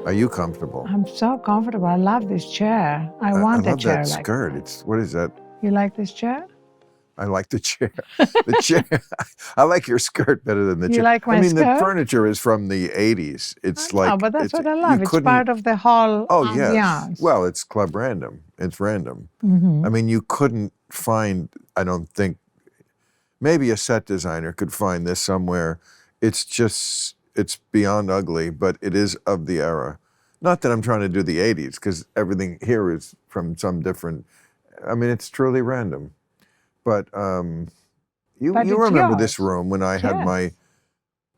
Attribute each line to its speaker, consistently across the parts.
Speaker 1: Are you comfortable?
Speaker 2: I'm so comfortable. I love this chair. I
Speaker 1: I
Speaker 2: want a
Speaker 1: love
Speaker 2: chair
Speaker 1: that
Speaker 2: like
Speaker 1: skirt.
Speaker 2: that.
Speaker 1: What is that?
Speaker 2: You like this chair?
Speaker 1: I like the chair. The chair. I like your skirt better than the
Speaker 2: You
Speaker 1: chair.
Speaker 2: like
Speaker 1: I
Speaker 2: my
Speaker 1: mean, the
Speaker 2: skirt?
Speaker 1: furniture is from the 80s.
Speaker 2: I
Speaker 1: It's
Speaker 2: know,
Speaker 1: like,
Speaker 2: but that's what I
Speaker 1: you
Speaker 2: love. It's
Speaker 1: couldn't,
Speaker 2: part of the whole
Speaker 1: oh, yes.
Speaker 2: ambiance.
Speaker 1: Well, it's club random. It's random.
Speaker 2: Mm-hmm.
Speaker 1: I mean, you couldn't find, I don't think, maybe a set designer could find this somewhere. It's beyond ugly, but it is of the era. Not that I'm trying to do the 80s, because everything here is from some different, I mean, it's truly random. But you
Speaker 2: But it's
Speaker 1: remember this
Speaker 2: yours.
Speaker 1: room when I had
Speaker 2: Yes.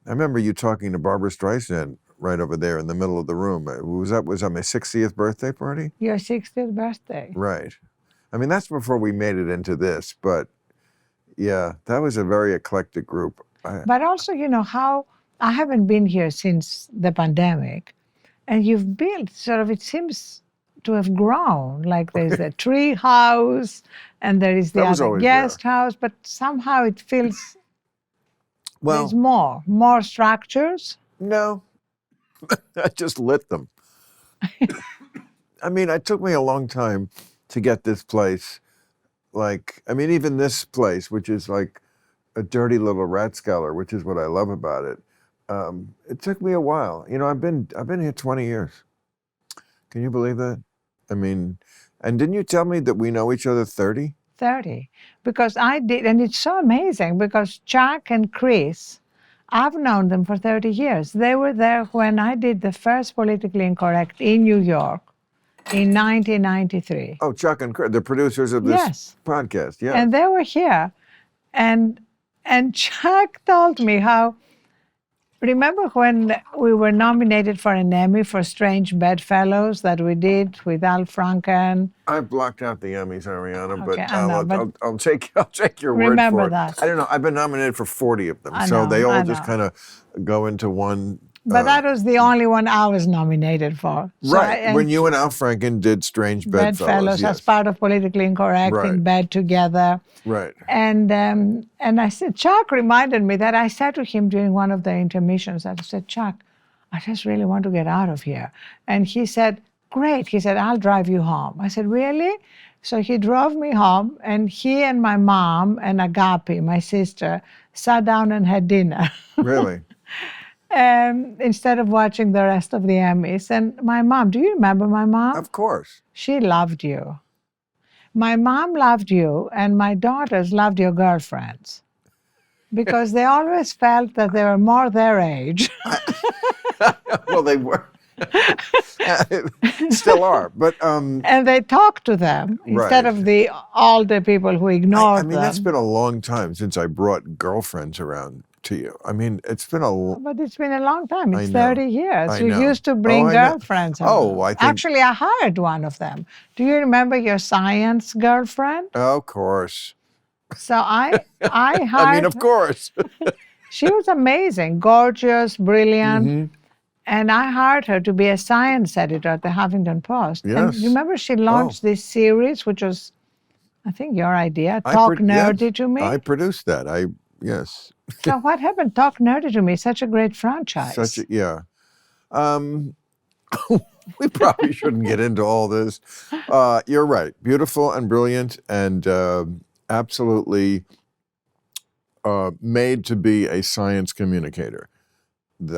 Speaker 1: I remember you talking to Barbara Streisand right over there in the middle of the room. Was that my 60th birthday party?
Speaker 2: Your 60th birthday.
Speaker 1: Right. I mean, that's before we made it into this, but yeah, that was a very eclectic group.
Speaker 2: But also, how I haven't been here since the pandemic, and you've built sort of, it seems to have grown. Like there's the tree house and there is the
Speaker 1: That was
Speaker 2: other
Speaker 1: always
Speaker 2: guest house, but somehow it feels there's more structures.
Speaker 1: No, I just lit them. I mean, it took me a long time to get this place. Like, I mean, even this place, which is like a dirty little rat skeller, which is what I love about it. It took me a while. I've been here 20 years. Can you believe that? I mean, and didn't you tell me that we know each other 30?
Speaker 2: 30. Because I did, and it's so amazing because Chuck and Chris, I've known them for 30 years. They were there when I did the first Politically Incorrect in New York in 1993.
Speaker 1: Oh, Chuck and Chris, the producers of this
Speaker 2: Yes.
Speaker 1: podcast. Yeah.
Speaker 2: And they were here. And Chuck told me how, remember when we were nominated for an Emmy for Strange Bedfellows that we did with Al Franken?
Speaker 1: I blocked out the Emmys, Arianna,
Speaker 2: Okay,
Speaker 1: but
Speaker 2: I know, but
Speaker 1: I'll take your word
Speaker 2: remember
Speaker 1: for it.
Speaker 2: that.
Speaker 1: I don't know. I've been nominated for 40 of them,
Speaker 2: I
Speaker 1: so
Speaker 2: know,
Speaker 1: they all
Speaker 2: I
Speaker 1: just
Speaker 2: know.
Speaker 1: kind of go into one.
Speaker 2: But that was the only one I was nominated for. So
Speaker 1: Right. When you and Al Franken did Strange Bedfellows.
Speaker 2: Bedfellows,
Speaker 1: Yes.
Speaker 2: as part of Politically Incorrect,
Speaker 1: Right.
Speaker 2: in bed together.
Speaker 1: Right.
Speaker 2: And I said, Chuck reminded me that I said to him during one of the intermissions, I said, Chuck, I just really want to get out of here. And he said, great. He said, I'll drive you home. I said, really? So he drove me home, and he and my mom and Agapi, my sister, sat down and had dinner.
Speaker 1: Really?
Speaker 2: Instead of watching the rest of the Emmys. And my mom, do you remember my mom?
Speaker 1: Of course.
Speaker 2: She loved you. My mom loved you, and my daughters loved your girlfriends because they always felt that they were more their age.
Speaker 1: Well, they were. Still are, but
Speaker 2: And they talked to them instead
Speaker 1: Right.
Speaker 2: of the older people who ignored
Speaker 1: I mean,
Speaker 2: them.
Speaker 1: that's been a long time since I brought girlfriends around to you. I mean, it's been
Speaker 2: But it's been a long time. It's
Speaker 1: I know.
Speaker 2: 30 years.
Speaker 1: I
Speaker 2: You
Speaker 1: know.
Speaker 2: used to bring
Speaker 1: I know.
Speaker 2: girlfriends
Speaker 1: Oh,
Speaker 2: around.
Speaker 1: I think-
Speaker 2: Actually, I hired one of them. Do you remember your science girlfriend?
Speaker 1: Of course.
Speaker 2: So I hired.
Speaker 1: I mean, of course.
Speaker 2: She was amazing, gorgeous, brilliant.
Speaker 1: Mm-hmm.
Speaker 2: And I hired her to be a science editor at the Huffington Post. And
Speaker 1: Yes.
Speaker 2: remember, she launched this series, which was, I think, your idea,
Speaker 1: I
Speaker 2: Talk
Speaker 1: pro-
Speaker 2: Nerdy
Speaker 1: yes,
Speaker 2: to Me.
Speaker 1: I produced that. Yes.
Speaker 2: So what happened? Talk Nerdy to Me, such a great franchise.
Speaker 1: Yeah. We probably shouldn't get into all this. You're right. Beautiful and brilliant and absolutely made to be a science communicator.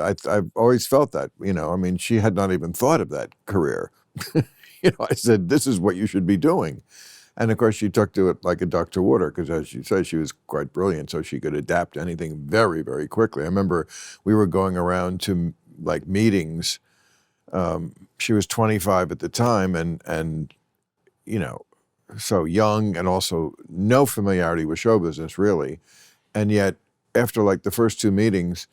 Speaker 1: I've always felt that, I mean, she had not even thought of that career. I said, this is what you should be doing. And of course, she took to it like a duck to water because, as she said, she was quite brilliant, so she could adapt to anything very, very quickly. I remember we were going around to like meetings. She was 25 at the time, and so young, and also no familiarity with show business really. And yet, after like the first two meetings,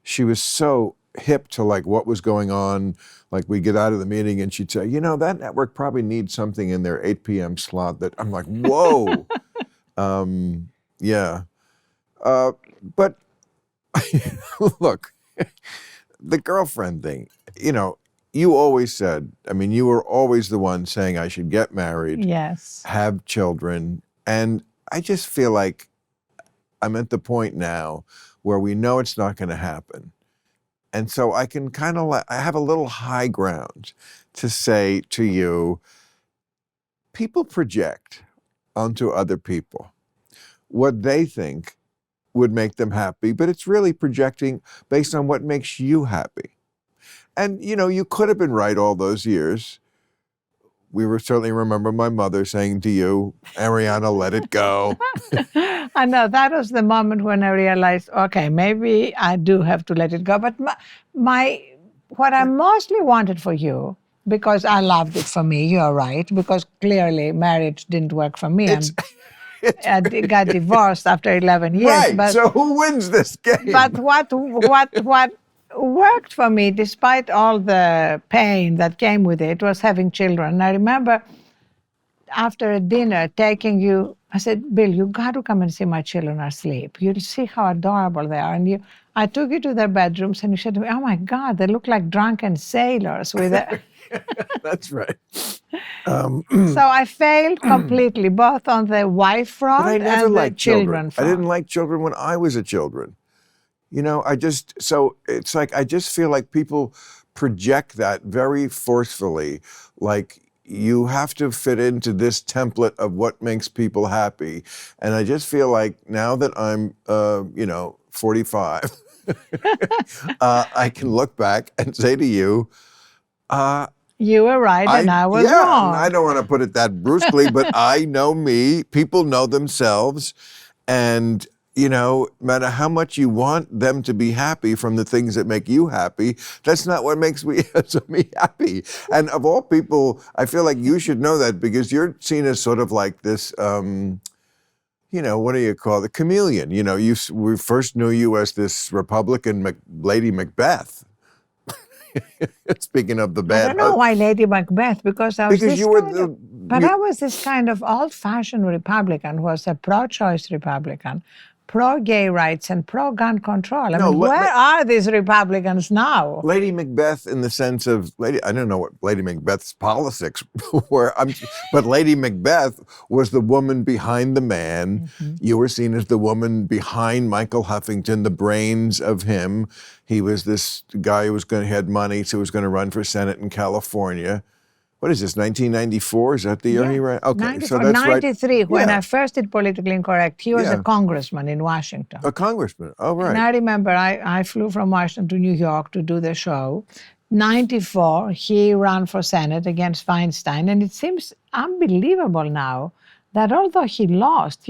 Speaker 1: she was so hip to like what was going on. Like we get out of the meeting and she'd say, that network probably needs something in their 8 p.m. slot that I'm like, whoa. Yeah. But look, the girlfriend thing, you always said, I mean, you were always the one saying I should get married,
Speaker 2: Yes.
Speaker 1: have children. And I just feel like I'm at the point now where we know it's not going to happen. And so I can kind of I have a little high ground to say to you, people project onto other people what they think would make them happy, but it's really projecting based on what makes you happy. And, you could have been right all those years. We were certainly remember my mother saying to you, Arianna, let it go.
Speaker 2: I know that was the moment when I realized, okay, maybe I do have to let it go. But what I mostly wanted for you, because I loved it for me, you're right, because clearly marriage didn't work for me.
Speaker 1: It's,
Speaker 2: I got divorced after 11 years.
Speaker 1: right. So who wins this game?
Speaker 2: But what worked for me, despite all the pain that came with it, was having children. I remember after a dinner taking you, I said, Bill, you got to come and see my children asleep. You'll see how adorable they are. And I took you to their bedrooms and you said to me, oh my God, they look like drunken sailors with a...
Speaker 1: That's right.
Speaker 2: So I failed completely, both on the wife front
Speaker 1: but I never
Speaker 2: and the
Speaker 1: liked
Speaker 2: children front.
Speaker 1: I didn't like children when I was a children. So it's like, I just feel like people project that very forcefully, like you have to fit into this template of what makes people happy. And I just feel like now that I'm, 45, I can look back and say to you,
Speaker 2: you were right and I was wrong.
Speaker 1: I don't want to put it that brusquely, but I know me, people know themselves, and no matter how much you want them to be happy from the things that make you happy, that's not what makes me happy. And of all people, I feel like you should know that, because you're seen as sort of like this, what do you call it? Chameleon. We first knew you as this Republican Lady Macbeth. Speaking of the bad,
Speaker 2: I don't know why Lady Macbeth, because I was I was this kind of old-fashioned Republican who was a pro-choice Republican, pro-gay rights and pro-gun control. I mean, where are these Republicans now?
Speaker 1: Lady Macbeth, in the sense of I don't know what Lady Macbeth's politics were, but Lady Macbeth was the woman behind the man. Mm-hmm. You were seen as the woman behind Michael Huffington, the brains of him. He was this guy who had money, so he was going to run for Senate in California. What is this, 1994? Is that the year he ran? Okay, so that's
Speaker 2: 93,
Speaker 1: right.
Speaker 2: When I first did Politically Incorrect, he was a congressman in Washington.
Speaker 1: A congressman, oh, right.
Speaker 2: And I remember I flew from Washington to New York to do the show. 94, he ran for Senate against Feinstein. And it seems unbelievable now that although he lost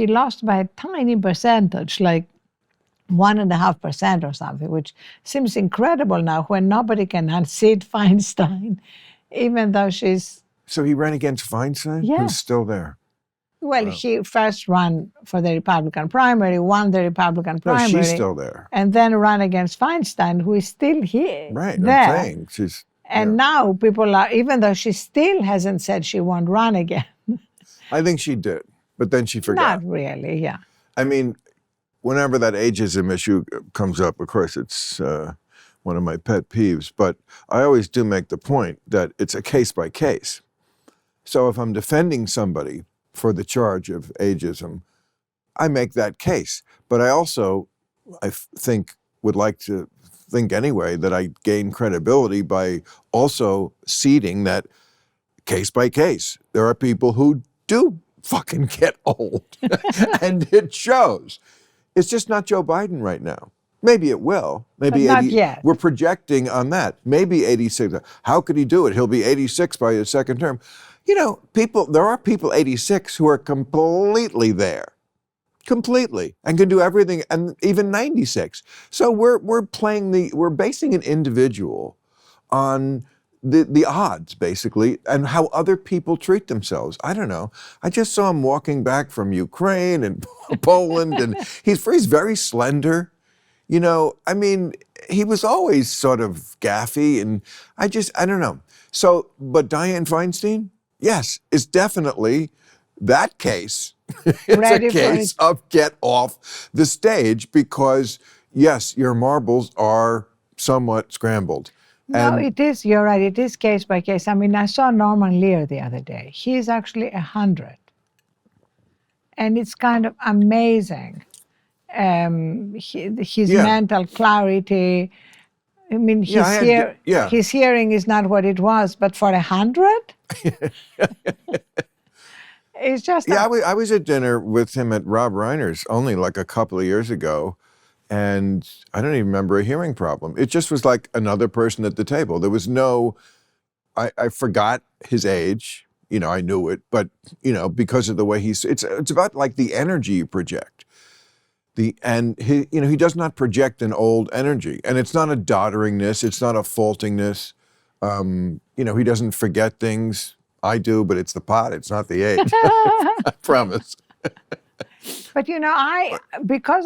Speaker 2: by a tiny percentage, like 1.5% or something, which seems incredible now when nobody can unseat Feinstein. Even though she's...
Speaker 1: So he ran against Feinstein?
Speaker 2: Yeah.
Speaker 1: Who's still there?
Speaker 2: Well, he first ran for the Republican primary, won the Republican primary.
Speaker 1: No, she's still there.
Speaker 2: And then ran against Feinstein, who is still here.
Speaker 1: Right,
Speaker 2: there.
Speaker 1: I'm saying. She's...
Speaker 2: And now people are, even though she still hasn't said she won't run again.
Speaker 1: I think she did, but then she forgot.
Speaker 2: Not really, yeah.
Speaker 1: I mean, whenever that ageism issue comes up, of course, it's... one of my pet peeves, but I always do make the point that it's a case by case. So if I'm defending somebody for the charge of ageism, I make that case. But I also, would like to think anyway that I gain credibility by also ceding that case by case. There are people who do fucking get old, and it shows. It's just not Joe Biden right now. Maybe it will. Maybe
Speaker 2: but not yet.
Speaker 1: We're projecting on that. Maybe 86. How could he do it? He'll be 86 by his second term. There are people 86 who are completely there. Completely. And can do everything, and even 96. So we're basing an individual on the odds, basically, and how other people treat themselves. I don't know. I just saw him walking back from Ukraine and Poland, and he's very slender. I mean, he was always sort of gaffy, and I don't know. So, but Dianne Feinstein, yes, is definitely that case. It's a case of get off the stage, because, yes, your marbles are somewhat scrambled.
Speaker 2: No, it is, you're right, it is case by case. I mean, I saw Norman Lear the other day. He's actually 100. And it's kind of amazing. His mental clarity, I mean,
Speaker 1: Yeah, I had, yeah.
Speaker 2: his hearing is not what it was, but for 100, it's just
Speaker 1: Yeah, I was at dinner with him at Rob Reiner's only like a couple of years ago, and I don't even remember a hearing problem. It just was like another person at the table. There was no, I forgot his age. You know, I knew it, but, you know, because of the way it's about like the energy you project. And he, you know, he does not project an old energy, and it's not a dodderingness, it's not a faultingness. You know, he doesn't forget things. I do, but it's the pot, it's not the age. I promise.
Speaker 2: But you know, because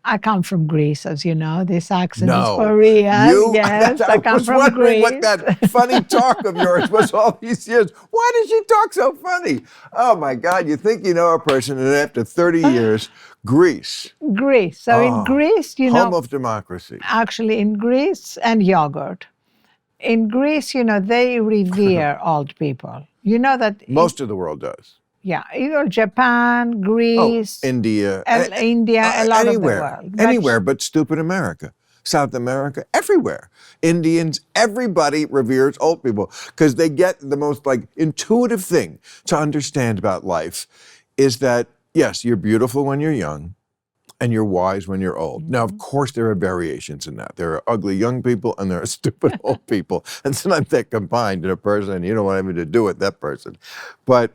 Speaker 2: I come from Greece, as you know, this accent is
Speaker 1: No,
Speaker 2: Korean. Yes,
Speaker 1: I
Speaker 2: I come
Speaker 1: was
Speaker 2: from
Speaker 1: wondering what
Speaker 2: Greece.
Speaker 1: that funny talk of yours was all these years. Why does she talk so funny? Oh my God, you think you know a person, and after 30 years, Greece,
Speaker 2: Greece. So in Greece, you
Speaker 1: home
Speaker 2: know,
Speaker 1: of democracy.
Speaker 2: actually in Greece and yogurt. In Greece, you know, they revere old people. You know that
Speaker 1: Most of the world does.
Speaker 2: yeah, you know, Japan,
Speaker 1: Oh,
Speaker 2: Greece,
Speaker 1: India,
Speaker 2: India, a lot of the
Speaker 1: anywhere,
Speaker 2: world.
Speaker 1: anywhere but stupid America, South America, everywhere. Indians, everybody reveres old people because they get the most like intuitive thing to understand about life is that, yes, you're beautiful when you're young and you're wise when you're old. Now, of course, there are variations in that. There are ugly young people and there are stupid old people. And sometimes they're combined in a person and you don't want anything to do with that person. But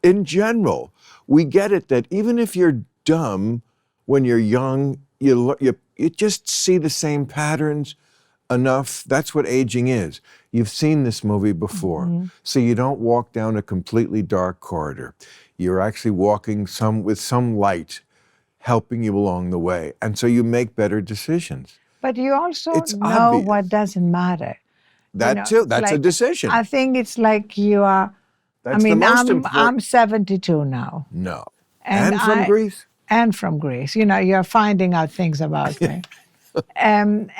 Speaker 1: in general, we get it that even if you're dumb when you're young, you just see the same patterns enough. That's what aging is. You've seen this movie before, so you don't walk down a completely dark corridor. You're actually walking with some light helping you along the way, and so you make better decisions.
Speaker 2: But you also
Speaker 1: It's
Speaker 2: know
Speaker 1: obvious.
Speaker 2: what doesn't matter.
Speaker 1: That
Speaker 2: know,
Speaker 1: too.
Speaker 2: it's
Speaker 1: That's a
Speaker 2: like,
Speaker 1: decision.
Speaker 2: I think it's like you are.
Speaker 1: That's
Speaker 2: I mean,
Speaker 1: the most
Speaker 2: I'm
Speaker 1: important.
Speaker 2: 72 now,
Speaker 1: No.
Speaker 2: and
Speaker 1: From Greece?
Speaker 2: and from Greece. You know, you're finding out things about me. And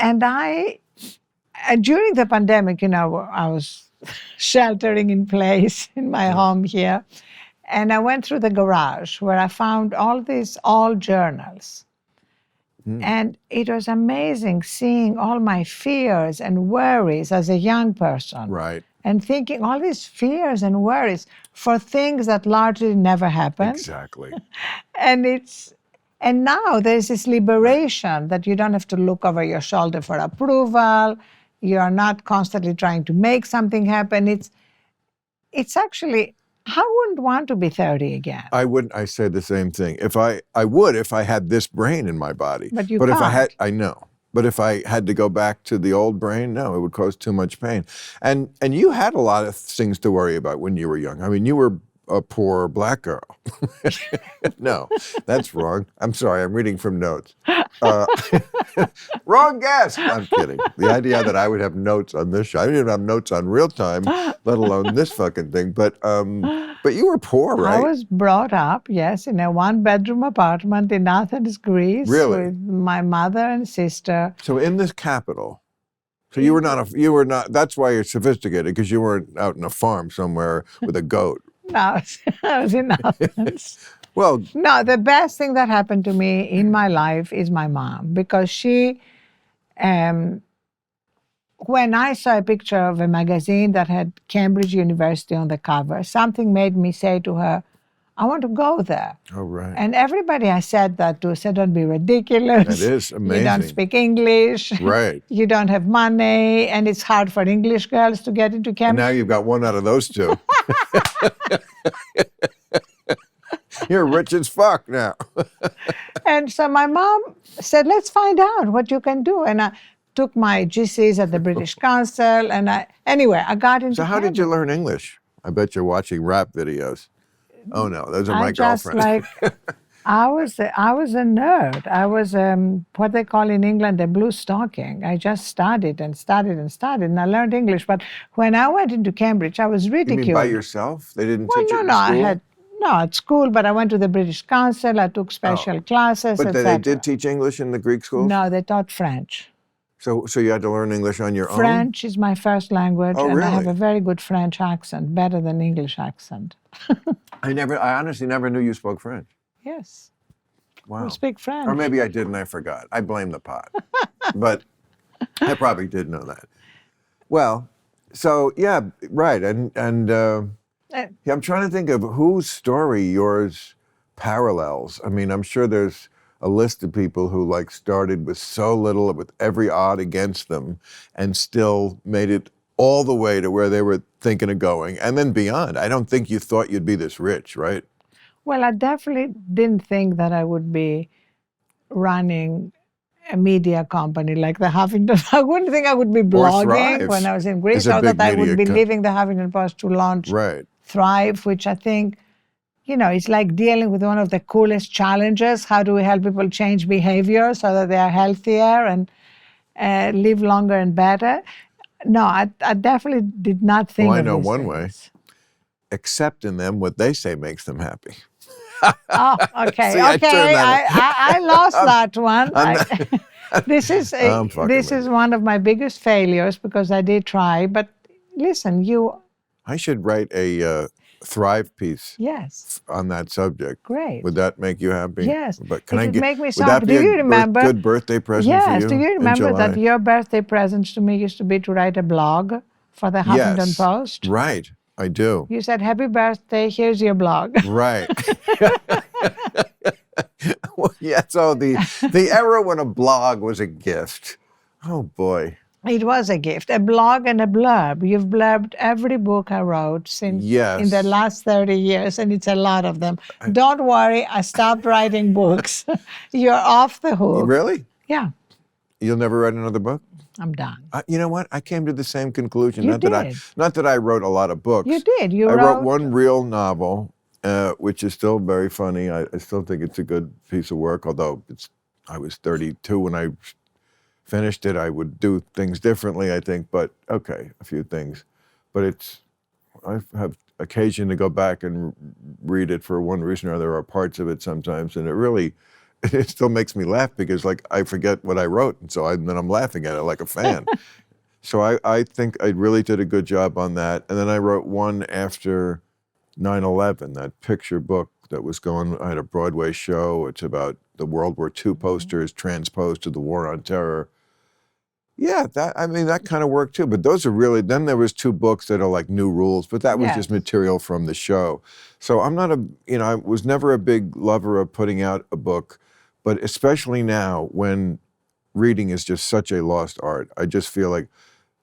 Speaker 2: during the pandemic, you know, I was sheltering in place in my home here, and I went through the garage where I found all these old journals. And it was amazing seeing all my fears and worries as a young person.
Speaker 1: Right.
Speaker 2: And thinking all these fears and worries for things that largely never happened.
Speaker 1: Exactly.
Speaker 2: And now there's this liberation that you don't have to look over your shoulder for approval. You're not constantly trying to make something happen. It's actually, I wouldn't want to be 30 again.
Speaker 1: I wouldn't. I say the same thing. I would if I had this brain in my body.
Speaker 2: But you
Speaker 1: If I had,
Speaker 2: can't.
Speaker 1: I know. But if I had to go back to the old brain, no, it would cause too much pain. And you had a lot of things to worry about when you were young. I mean, you were a poor black girl. No, that's wrong. I'm sorry. I'm reading from notes. Wrong guess. I'm kidding. The idea that I would have notes on this show. I didn't even have notes on real time, let alone this fucking thing. But you were poor, right?
Speaker 2: I was brought up, yes, in a one-bedroom apartment in Athens, Greece,
Speaker 1: Really?
Speaker 2: with my mother and sister.
Speaker 1: So in this capital, so you were not, that's why you're sophisticated, because you weren't out in a farm somewhere with a goat.
Speaker 2: No, I was in Athens.
Speaker 1: Well,
Speaker 2: No, the best thing that happened to me in my life is my mom, because she, when I saw a picture of a magazine that had Cambridge University on the cover, something made me say to her, I want to go there.
Speaker 1: oh, right.
Speaker 2: And everybody I said that to said, don't be ridiculous.
Speaker 1: That is amazing.
Speaker 2: You don't speak English.
Speaker 1: Right.
Speaker 2: You don't have money. And it's hard for English girls to get into
Speaker 1: And
Speaker 2: Cambridge.
Speaker 1: now you've got one out of those two. You're rich as fuck now.
Speaker 2: And so my mom said, let's find out what you can do. And I took my GCs at the British Council. And anyway, I got into
Speaker 1: So how did you
Speaker 2: Cambridge.
Speaker 1: learn English? I bet you're watching rap videos. Oh no, those are my
Speaker 2: Just
Speaker 1: girlfriends.
Speaker 2: I was a nerd. I was what they call in England a blue stocking. I just studied and studied and studied, and I learned English. But when I went into Cambridge, I was
Speaker 1: You
Speaker 2: ridiculed.
Speaker 1: mean by yourself? They didn't
Speaker 2: Well,
Speaker 1: teach
Speaker 2: no,
Speaker 1: it in
Speaker 2: no,
Speaker 1: school?
Speaker 2: I had at school, but I went to the British Council. I took special classes,
Speaker 1: But
Speaker 2: etc.
Speaker 1: they did teach English in the Greek schools?
Speaker 2: No, they taught French.
Speaker 1: So you had to learn English on your own?
Speaker 2: French is my first language,
Speaker 1: Oh,
Speaker 2: and I have
Speaker 1: really?
Speaker 2: a very good French accent, better than English accent.
Speaker 1: I honestly never knew you spoke French.
Speaker 2: Yes,
Speaker 1: Wow.
Speaker 2: we speak French.
Speaker 1: Or maybe I did and I forgot. I blame the pot. But I probably did know that. Well, so yeah, right, and
Speaker 2: Uh,
Speaker 1: yeah, I'm trying to think of whose story yours parallels. I mean, I'm sure there's a list of people who like started with so little, with every odd against them, and still made it all the way to where they were thinking of going, and then beyond. I don't think you thought you'd be this rich, right?
Speaker 2: Well, I definitely didn't think that I would be running a media company like the Huffington. I wouldn't think I would be
Speaker 1: Or
Speaker 2: blogging when
Speaker 1: Thrive
Speaker 2: I was in
Speaker 1: is
Speaker 2: Greece,
Speaker 1: a
Speaker 2: or
Speaker 1: big
Speaker 2: that I would
Speaker 1: media
Speaker 2: be leaving the Huffington Post to launch
Speaker 1: right.
Speaker 2: Thrive, which I think, it's like dealing with one of the coolest challenges. How do we help people change behavior so that they are healthier and live longer and better? No, I definitely did not
Speaker 1: Well,
Speaker 2: think
Speaker 1: I
Speaker 2: of
Speaker 1: know
Speaker 2: these
Speaker 1: one way.
Speaker 2: things.
Speaker 1: Accept in them what they say makes them happy.
Speaker 2: Oh, okay,
Speaker 1: See, I turned that.
Speaker 2: I lost that one.
Speaker 1: I'm not,
Speaker 2: This is
Speaker 1: I'm fucking
Speaker 2: this
Speaker 1: with
Speaker 2: is
Speaker 1: you.
Speaker 2: one of my biggest failures because I did try. But listen,
Speaker 1: I should write a Thrive piece
Speaker 2: yes,
Speaker 1: on that subject.
Speaker 2: great.
Speaker 1: Would that make you happy?
Speaker 2: Yes,
Speaker 1: But
Speaker 2: it would make me so
Speaker 1: would that
Speaker 2: happy.
Speaker 1: be
Speaker 2: Do
Speaker 1: a
Speaker 2: you remember?
Speaker 1: good birthday present for
Speaker 2: Yes,
Speaker 1: you
Speaker 2: do you
Speaker 1: in
Speaker 2: remember that
Speaker 1: July?
Speaker 2: your birthday present to me used to be to write a blog for the Huffington
Speaker 1: Yes,
Speaker 2: Post?
Speaker 1: right. I do.
Speaker 2: You said, "Happy birthday, here's your blog."
Speaker 1: Right. Well, yeah. So the era when a blog was a gift. Oh boy.
Speaker 2: It was a gift, a blog and a blurb. You've blurbed every book I wrote in the
Speaker 1: Yes.
Speaker 2: last 30 years, and it's a lot of them. Don't worry, I stopped writing books. You're off the hook.
Speaker 1: Really?
Speaker 2: Yeah,
Speaker 1: You'll never write another book?
Speaker 2: I'm done.
Speaker 1: You know what? I came to the same conclusion.
Speaker 2: You
Speaker 1: Not that I wrote a lot of books.
Speaker 2: You did. You
Speaker 1: I wrote
Speaker 2: wrote
Speaker 1: one real novel, which is still very funny. I still think it's a good piece of work, although I was 32 when I finished it. I would do things differently, I think, but okay, a few things. But I have occasion to go back and read it for one reason or other, or parts of it sometimes, and it still makes me laugh because like I forget what I wrote, and so then I'm laughing at it like a fan. So I think I really did a good job on that. And then I wrote one after 9/11, that picture book that was going, I had a Broadway show. It's about the World War II posters transposed to the War on Terror. Yeah, that kind of worked too. But those are really, then there was two books that are like new rules, but that was just
Speaker 2: Yes.
Speaker 1: material from the show. So I'm not I was never a big lover of putting out a book, but especially now when reading is just such a lost art, I just feel like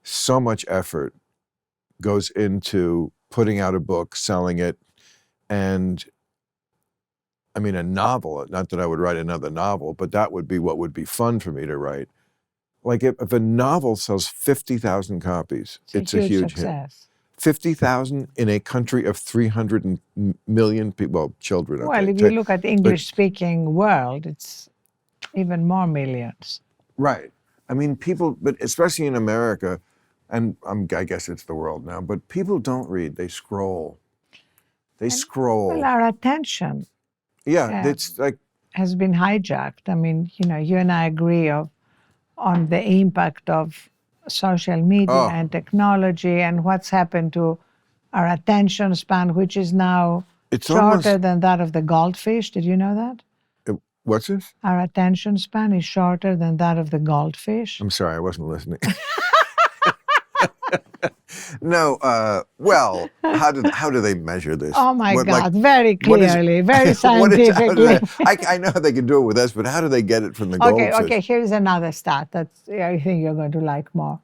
Speaker 1: so much effort goes into putting out a book, selling it, and I mean, a novel, not that I would write another novel, but that would be what would be fun for me to write. Like if a novel sells 50,000 copies, it's a huge hit.
Speaker 2: success.
Speaker 1: 50,000 in a country of 300 million people, well, children. Okay.
Speaker 2: Well, if you look at the English-speaking world, it's even more millions.
Speaker 1: Right. I mean, people, but especially in America, and I guess it's the world now, but people don't read, they scroll. They scroll.
Speaker 2: Well, our attention
Speaker 1: Yeah, it's like,
Speaker 2: has been hijacked. I mean, you and I agree on the impact of social media and technology and what's happened to our attention span, which is now
Speaker 1: it's
Speaker 2: shorter
Speaker 1: almost,
Speaker 2: than that of the goldfish. Did you know that?
Speaker 1: what's this?
Speaker 2: Our attention span is shorter than that of the goldfish.
Speaker 1: I'm sorry, I wasn't listening. No, well, how do they measure this?
Speaker 2: Oh my
Speaker 1: What,
Speaker 2: God,
Speaker 1: like,
Speaker 2: very
Speaker 1: what is-
Speaker 2: clearly, very
Speaker 1: what is- how do
Speaker 2: scientifically.
Speaker 1: I know how they can do it with us, but how do they get it from the
Speaker 2: Okay,
Speaker 1: goldfish?
Speaker 2: here's another stat that I think you're going to like more.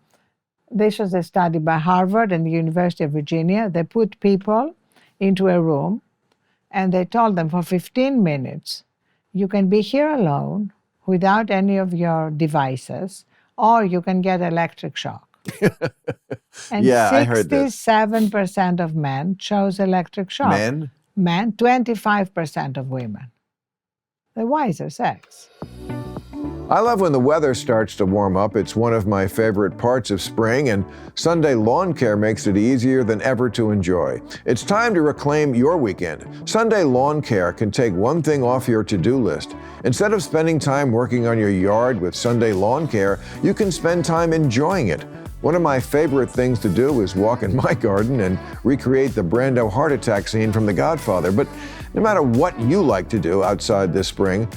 Speaker 2: This was a study by Harvard and the University of Virginia. They put people into a room and they told them for 15 minutes, you can be here alone without any of your devices, or you can get electric shock. And
Speaker 1: Yeah, I heard this.
Speaker 2: 67% of men chose electric shock.
Speaker 1: Men?
Speaker 2: Men, 25% of women. The wiser sex.
Speaker 1: I love when the weather starts to warm up. It's one of my favorite parts of spring, and Sunday Lawn Care makes it easier than ever to enjoy. It's time to reclaim your weekend. Sunday Lawn Care can take one thing off your to-do list. Instead of spending time working on your yard with Sunday Lawn Care, you can spend time enjoying it. One of my favorite things to do is walk in my garden and recreate the Brando heart attack scene from The Godfather. But no matter what you like to do outside this spring,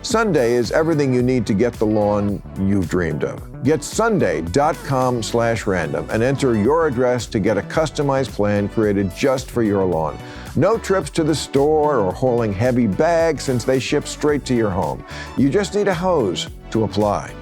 Speaker 1: Sunday is everything you need to get the lawn you've dreamed of. Get Sunday.com/random and enter your address to get a customized plan created just for your lawn. No trips to the store or hauling heavy bags since they ship straight to your home. You just need a hose to apply.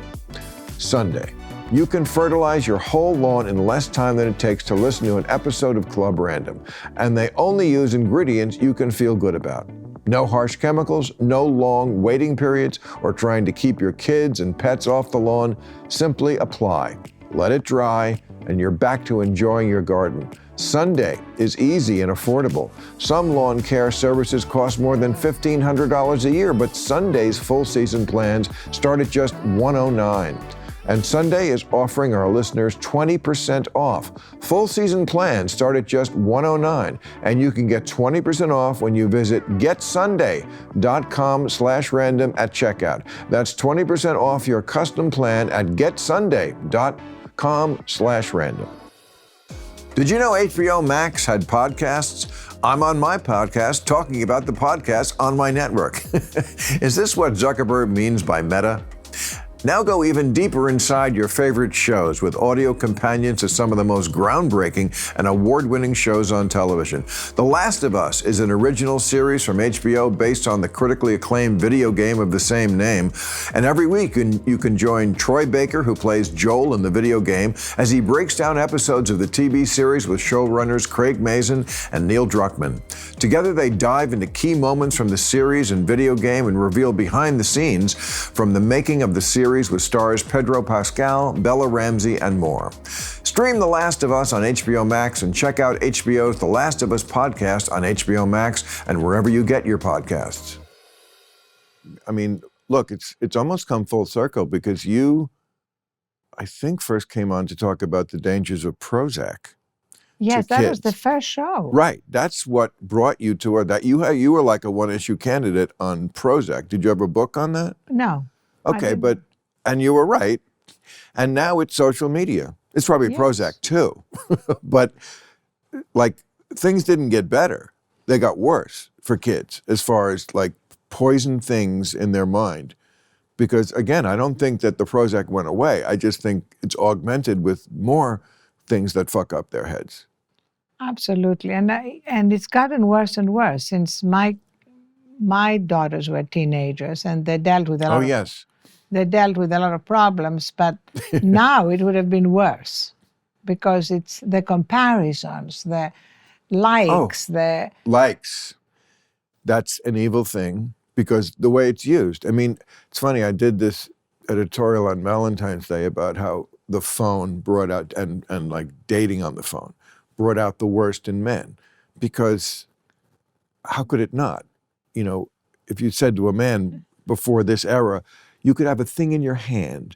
Speaker 1: Sunday. You can fertilize your whole lawn in less time than it takes to listen to an episode of Club Random. And they only use ingredients you can feel good about. No harsh chemicals, no long waiting periods, or trying to keep your kids and pets off the lawn. Simply apply. Let it dry, and you're back to enjoying your garden. Sunday is easy and affordable. Some lawn care services cost more than $1,500 a year, but Sunday's full season plans start at just $109. And Sunday is offering our listeners 20% off. Full season plans start at just $109, and you can get 20% off when you visit getsunday.com/random at checkout. That's 20% off your custom plan at getsunday.com/random. Did you know HBO Max had podcasts? I'm on my podcast talking about the podcasts on my network. Is this what Zuckerberg means by meta? Now go even deeper inside your favorite shows with audio companions to some of the most groundbreaking and award-winning shows on television. The Last of Us is an original series from HBO based on the critically acclaimed video game of the same name. And every week you can join Troy Baker, who plays Joel in the video game, as he breaks down episodes of the TV series with showrunners Craig Mazin and Neil Druckmann. Together they dive into key moments from the series and video game and reveal behind the scenes from the making of the series with stars Pedro Pascal, Bella Ramsey, and more. Stream The Last of Us on HBO Max and check out HBO's The Last of Us podcast on HBO Max and wherever you get your podcasts. I mean, look, it's almost come full circle because you, I think, first came on to talk about the dangers of Prozac.
Speaker 2: Yes, that was the first show.
Speaker 1: Right. That's what brought you to her. That you were like a one-issue candidate on Prozac. Did you have a book on that?
Speaker 2: No.
Speaker 1: Okay, and you were right. And now it's social media. It's probably Prozac too. But like things didn't get better. They got worse for kids as far as like poison things in their mind. Because again, I don't think that the Prozac went away. I just think it's augmented with more things that fuck up their heads.
Speaker 2: Absolutely. And it's gotten worse and worse since my daughters were teenagers and they dealt with a lot they dealt with a lot of problems, but now it would have been worse because it's the comparisons, the likes,
Speaker 1: likes. That's an evil thing because the way it's used. I mean, it's funny, I did this editorial on Valentine's Day about how the phone brought out, and like dating on the phone, brought out the worst in men. Because how could it not? You know, if you said to a man before this era, you could have a thing in your hand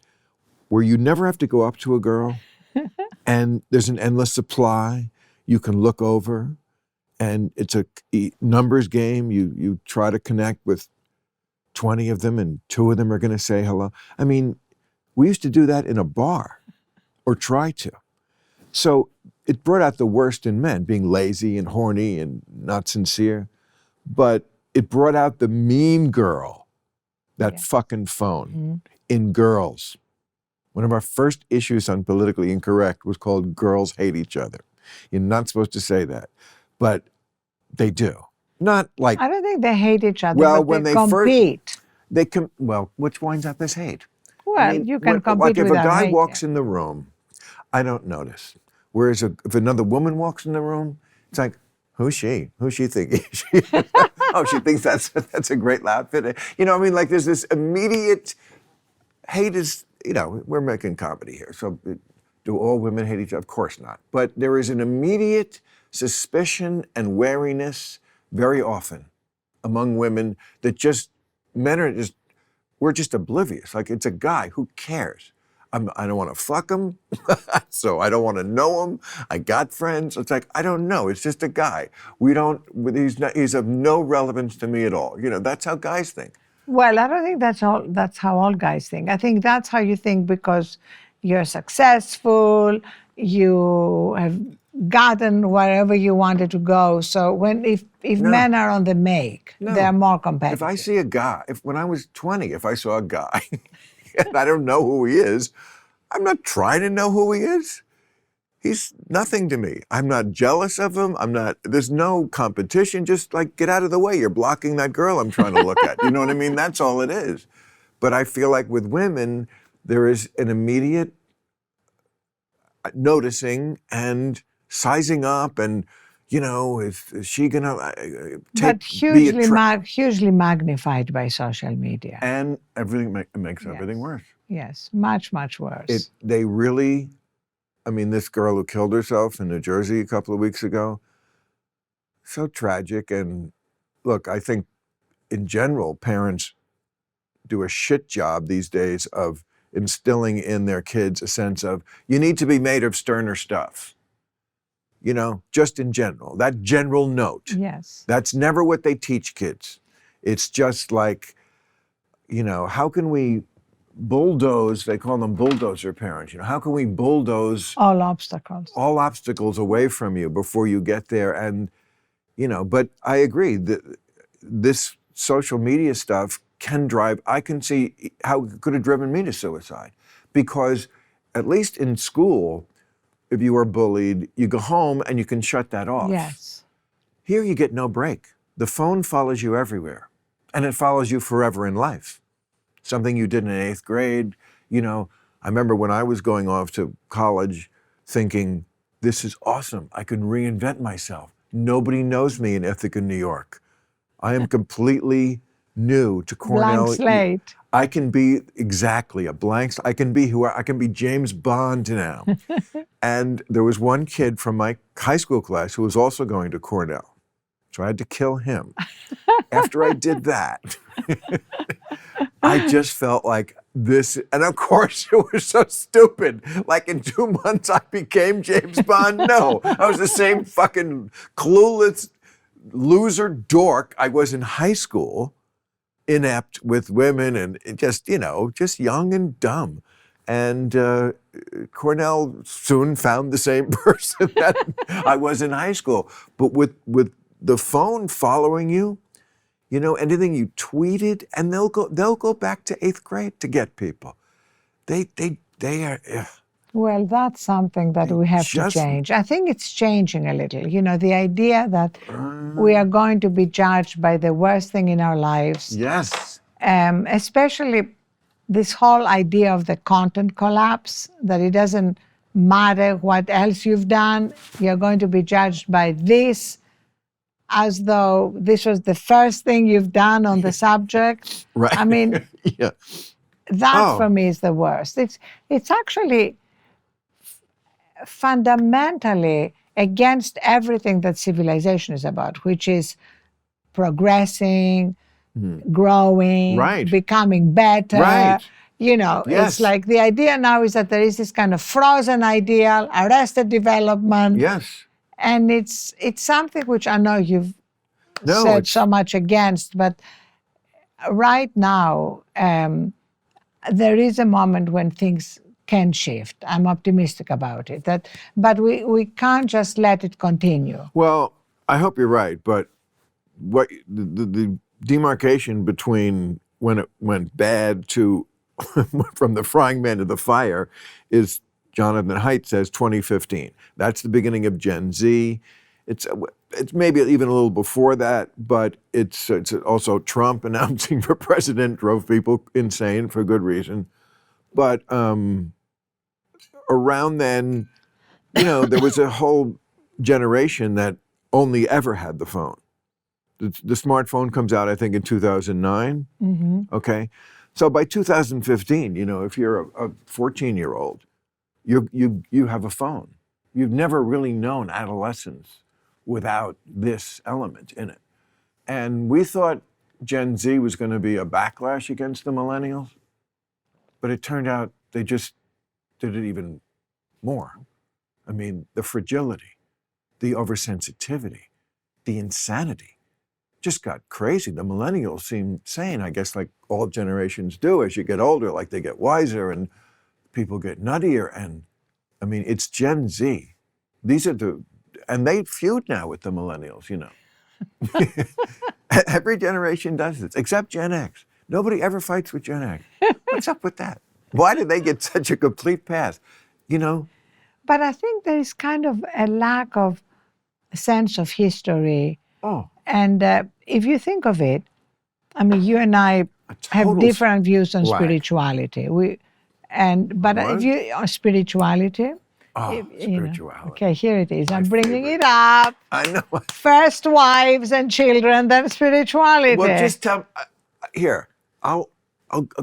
Speaker 1: where you never have to go up to a girl and there's an endless supply. You can look over and it's a numbers game. You try to connect with 20 of them and 2 of them are going to say hello. I mean, we used to do that in a bar or try to. So it brought out the worst in men, being lazy and horny and not sincere. But it brought out the mean girl. That fucking phone in girls. One of our first issues on Politically Incorrect was called Girls Hate Each Other. You're not supposed to say that, but they do. Not like...
Speaker 2: I don't think they hate each other, but when they compete.
Speaker 1: Well, which winds up as hate.
Speaker 2: Well, I mean, you can compete
Speaker 1: like if a guy
Speaker 2: hate,
Speaker 1: walks in the room, I don't notice. Whereas if another woman walks in the room, it's like, who's she? Who's she thinking? Oh, she thinks that's a great outfit. You know, I mean, like there's this immediate hate is, you know, we're making comedy here. So do all women hate each other? Of course not. But there is an immediate suspicion and wariness very often among women that just, men are just, we're just oblivious. Like it's a guy, who cares? I don't want to fuck him, so I don't want to know him. I got friends. It's like, I don't know. It's just a guy. He's of no relevance to me at all. You know, that's how guys think.
Speaker 2: Well, I don't think that's how all guys think. I think that's how you think because you're successful, you have gotten wherever you wanted to go. So if
Speaker 1: No.
Speaker 2: men are on the make,
Speaker 1: No.
Speaker 2: they're more
Speaker 1: If
Speaker 2: competitive.
Speaker 1: I see a guy, when I was 20, if I saw a guy and I don't know who he is, I'm not trying to know who he is. He's nothing to me. I'm not jealous of him. There's no competition. Just like, get out of the way. You're blocking that girl I'm trying to look at. You know what I mean? That's all it is. But I feel like with women, there is an immediate noticing and sizing up and, is she gonna
Speaker 2: But hugely magnified by social media.
Speaker 1: And everything makes everything worse.
Speaker 2: Yes, much, much worse.
Speaker 1: They really, this girl who killed herself in New Jersey a couple of weeks ago, so tragic. And look, I think in general, parents do a shit job these days of instilling in their kids a sense of, you need to be made of sterner stuff. Just in general, that general note.
Speaker 2: Yes.
Speaker 1: That's never what they teach kids. It's just like, how can we bulldoze, they call them bulldozer parents, how can we bulldoze
Speaker 2: all obstacles
Speaker 1: away from you before you get there? And, but I agree that this social media stuff I can see how it could have driven me to suicide, because at least in school, if you are bullied, you go home and you can shut that off.
Speaker 2: Yes.
Speaker 1: Here you get no break. The phone follows you everywhere, and it follows you forever in life. Something you did in 8th grade, I remember when I was going off to college thinking, this is awesome. I can reinvent myself. Nobody knows me in Ithaca, New York. I am completely new to Cornell.
Speaker 2: Blank slate.
Speaker 1: I can be exactly a blank slate. I can be James Bond now. And there was one kid from my high school class who was also going to Cornell. So I had to kill him. After I did that, I just felt like this, and of course it was so stupid. Like in 2 months I became James Bond. No, I was the same fucking clueless loser dork I was in high school, inept with women and just young and dumb. And Cornell soon found the same person that I was in high school. But with the phone following you, anything you tweeted, and they'll go back to 8th grade to get people. They are.
Speaker 2: Well, that's something that we have to change. I think it's changing a little. The idea that we are going to be judged by the worst thing in our lives.
Speaker 1: Yes.
Speaker 2: Especially this whole idea of the content collapse, that it doesn't matter what else you've done, you're going to be judged by this, as though this was the first thing you've done on the subject.
Speaker 1: Right. Yeah.
Speaker 2: That for me is the worst. It's actually fundamentally against everything that civilization is about, which is progressing, growing, becoming better.
Speaker 1: Right.
Speaker 2: Yes. It's like the idea now is that there is this kind of frozen ideal, arrested development.
Speaker 1: Yes.
Speaker 2: And it's something which I know you've said so much against, but right now there is a moment when things can shift. I'm optimistic about it. But we can't just let it continue.
Speaker 1: Well, I hope you're right, but what the demarcation between when it went bad to from the frying pan to the fire is, Jonathan Haidt says, 2015. That's the beginning of Gen Z. It's maybe even a little before that, but it's also Trump announcing for president drove people insane for good reason. But around then, there was a whole generation that only ever had the phone. The smartphone comes out, I think, in 2009.
Speaker 2: Mm-hmm.
Speaker 1: Okay, so by 2015, if you're a 14-year-old, you have a phone. You've never really known adolescence without this element in it. And we thought Gen Z was going to be a backlash against the millennials, but it turned out they just did it even more. The fragility, the oversensitivity, the insanity just got crazy. The millennials seem sane, I guess, like all generations do. As you get older, like they get wiser and people get nuttier. And it's Gen Z these are and they feud now with the millennials, you know. Every generation does this, except Gen X. Nobody ever fights with Gen X. What's up with that? Why did they get such a complete pass? You know?
Speaker 2: But I think there is kind of a lack of sense of history.
Speaker 1: Oh,
Speaker 2: And if you think of it, I mean, you and I have
Speaker 1: total
Speaker 2: different views on
Speaker 1: lack.
Speaker 2: spirituality. But if
Speaker 1: What?
Speaker 2: you on spirituality,
Speaker 1: Oh,
Speaker 2: you know,
Speaker 1: spirituality.
Speaker 2: okay, here it is.
Speaker 1: My
Speaker 2: I'm bringing
Speaker 1: favorite.
Speaker 2: it up.
Speaker 1: I know.
Speaker 2: First wives and children, then spirituality.
Speaker 1: Well, just tell. Here, I'll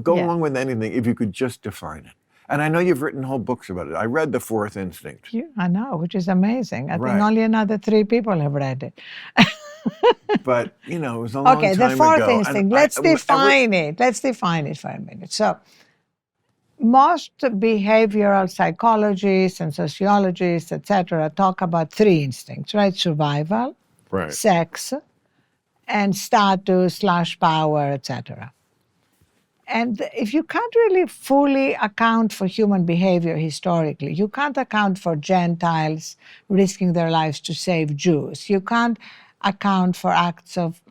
Speaker 1: go
Speaker 2: Yeah.
Speaker 1: along with anything if you could just define it. And I know you've written whole books about it. I read The Fourth Instinct.
Speaker 2: I know, which is amazing. I
Speaker 1: Right.
Speaker 2: think only another 3 people have read it.
Speaker 1: But, you know, it was a long
Speaker 2: Okay,
Speaker 1: time
Speaker 2: the fourth
Speaker 1: ago.
Speaker 2: instinct. Let's define it. Let's define it for a minute. So, most behavioral psychologists and sociologists, etc., talk about 3 instincts, right? Survival,
Speaker 1: Right.
Speaker 2: sex, and status/power, etc. And if you can't really fully account for human behavior historically, you can't account for Gentiles risking their lives to save Jews. You can't account for acts of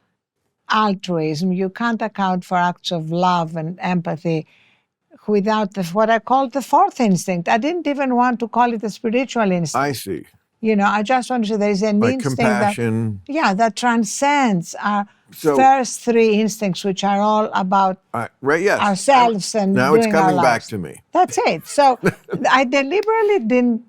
Speaker 2: altruism. You can't account for acts of love and empathy without what I call the 4th instinct. I didn't even want to call it a spiritual instinct.
Speaker 1: I see.
Speaker 2: You know, I just want to say there is an
Speaker 1: Like
Speaker 2: instinct
Speaker 1: compassion.
Speaker 2: that transcends our
Speaker 1: So-
Speaker 2: first 3 instincts, which are all about
Speaker 1: Right, yes.
Speaker 2: ourselves and
Speaker 1: Now it's
Speaker 2: doing our
Speaker 1: coming back
Speaker 2: lives.
Speaker 1: to me.
Speaker 2: That's it. So I deliberately didn't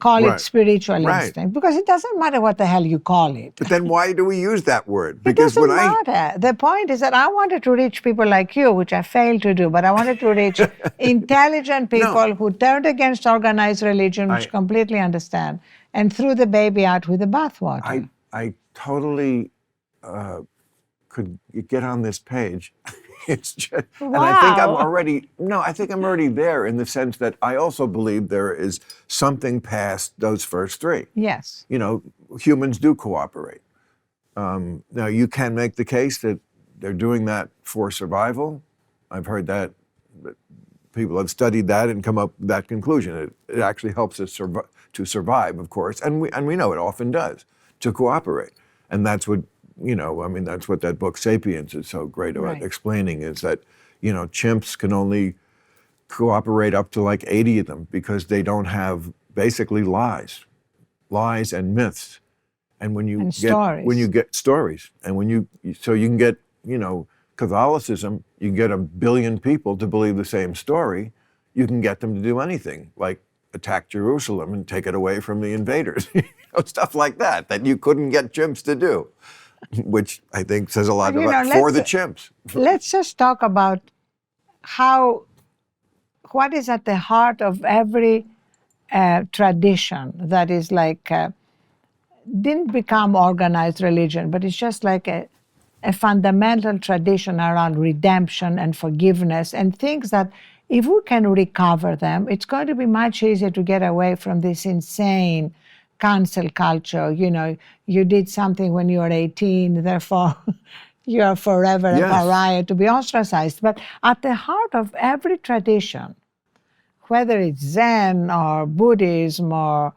Speaker 2: call it
Speaker 1: Right.
Speaker 2: spiritual
Speaker 1: Right.
Speaker 2: instinct because it doesn't matter what the hell you call it.
Speaker 1: But then why do we use that word?
Speaker 2: It
Speaker 1: Because
Speaker 2: doesn't
Speaker 1: when
Speaker 2: matter. The point is that I wanted to reach people like you, which I failed to do, but I wanted to reach intelligent people who turned against organized religion, which completely understand, and threw the baby out with the bathwater.
Speaker 1: I totally could get on this page. It's just, and I think I'm
Speaker 2: Wow.
Speaker 1: I think I'm already there in the sense that I also believe there is something past those first 3.
Speaker 2: Yes.
Speaker 1: You know, humans do cooperate. Now, you can make the case that they're doing that for survival. I've heard that. People have studied that and come up with that conclusion. It actually helps us to survive, of course, and we know it often does, to cooperate. And that's what, you know, I mean, that's what that book 'Sapiens is so great about explaining, is that, you know, chimps can only cooperate up to like 80 of them because they don't have basically lies and myths. And when you get stories, and so you can get, you know, Catholicism, you get 1 billion people to believe the same story, you can get them to do anything, like attack Jerusalem and take it away from the invaders, you know, stuff like that you couldn't get chimps to do, which I think says a lot about for the chimps.
Speaker 2: Let's just talk about what is at the heart of every tradition that is like, didn't become organized religion, but it's just like a fundamental tradition around redemption and forgiveness and things that if we can recover them, it's going to be much easier to get away from this insane cancel culture. You know, you did something when you were 18, therefore you are forever a pariah to be ostracized. But at the heart of every tradition, whether it's Zen or Buddhism or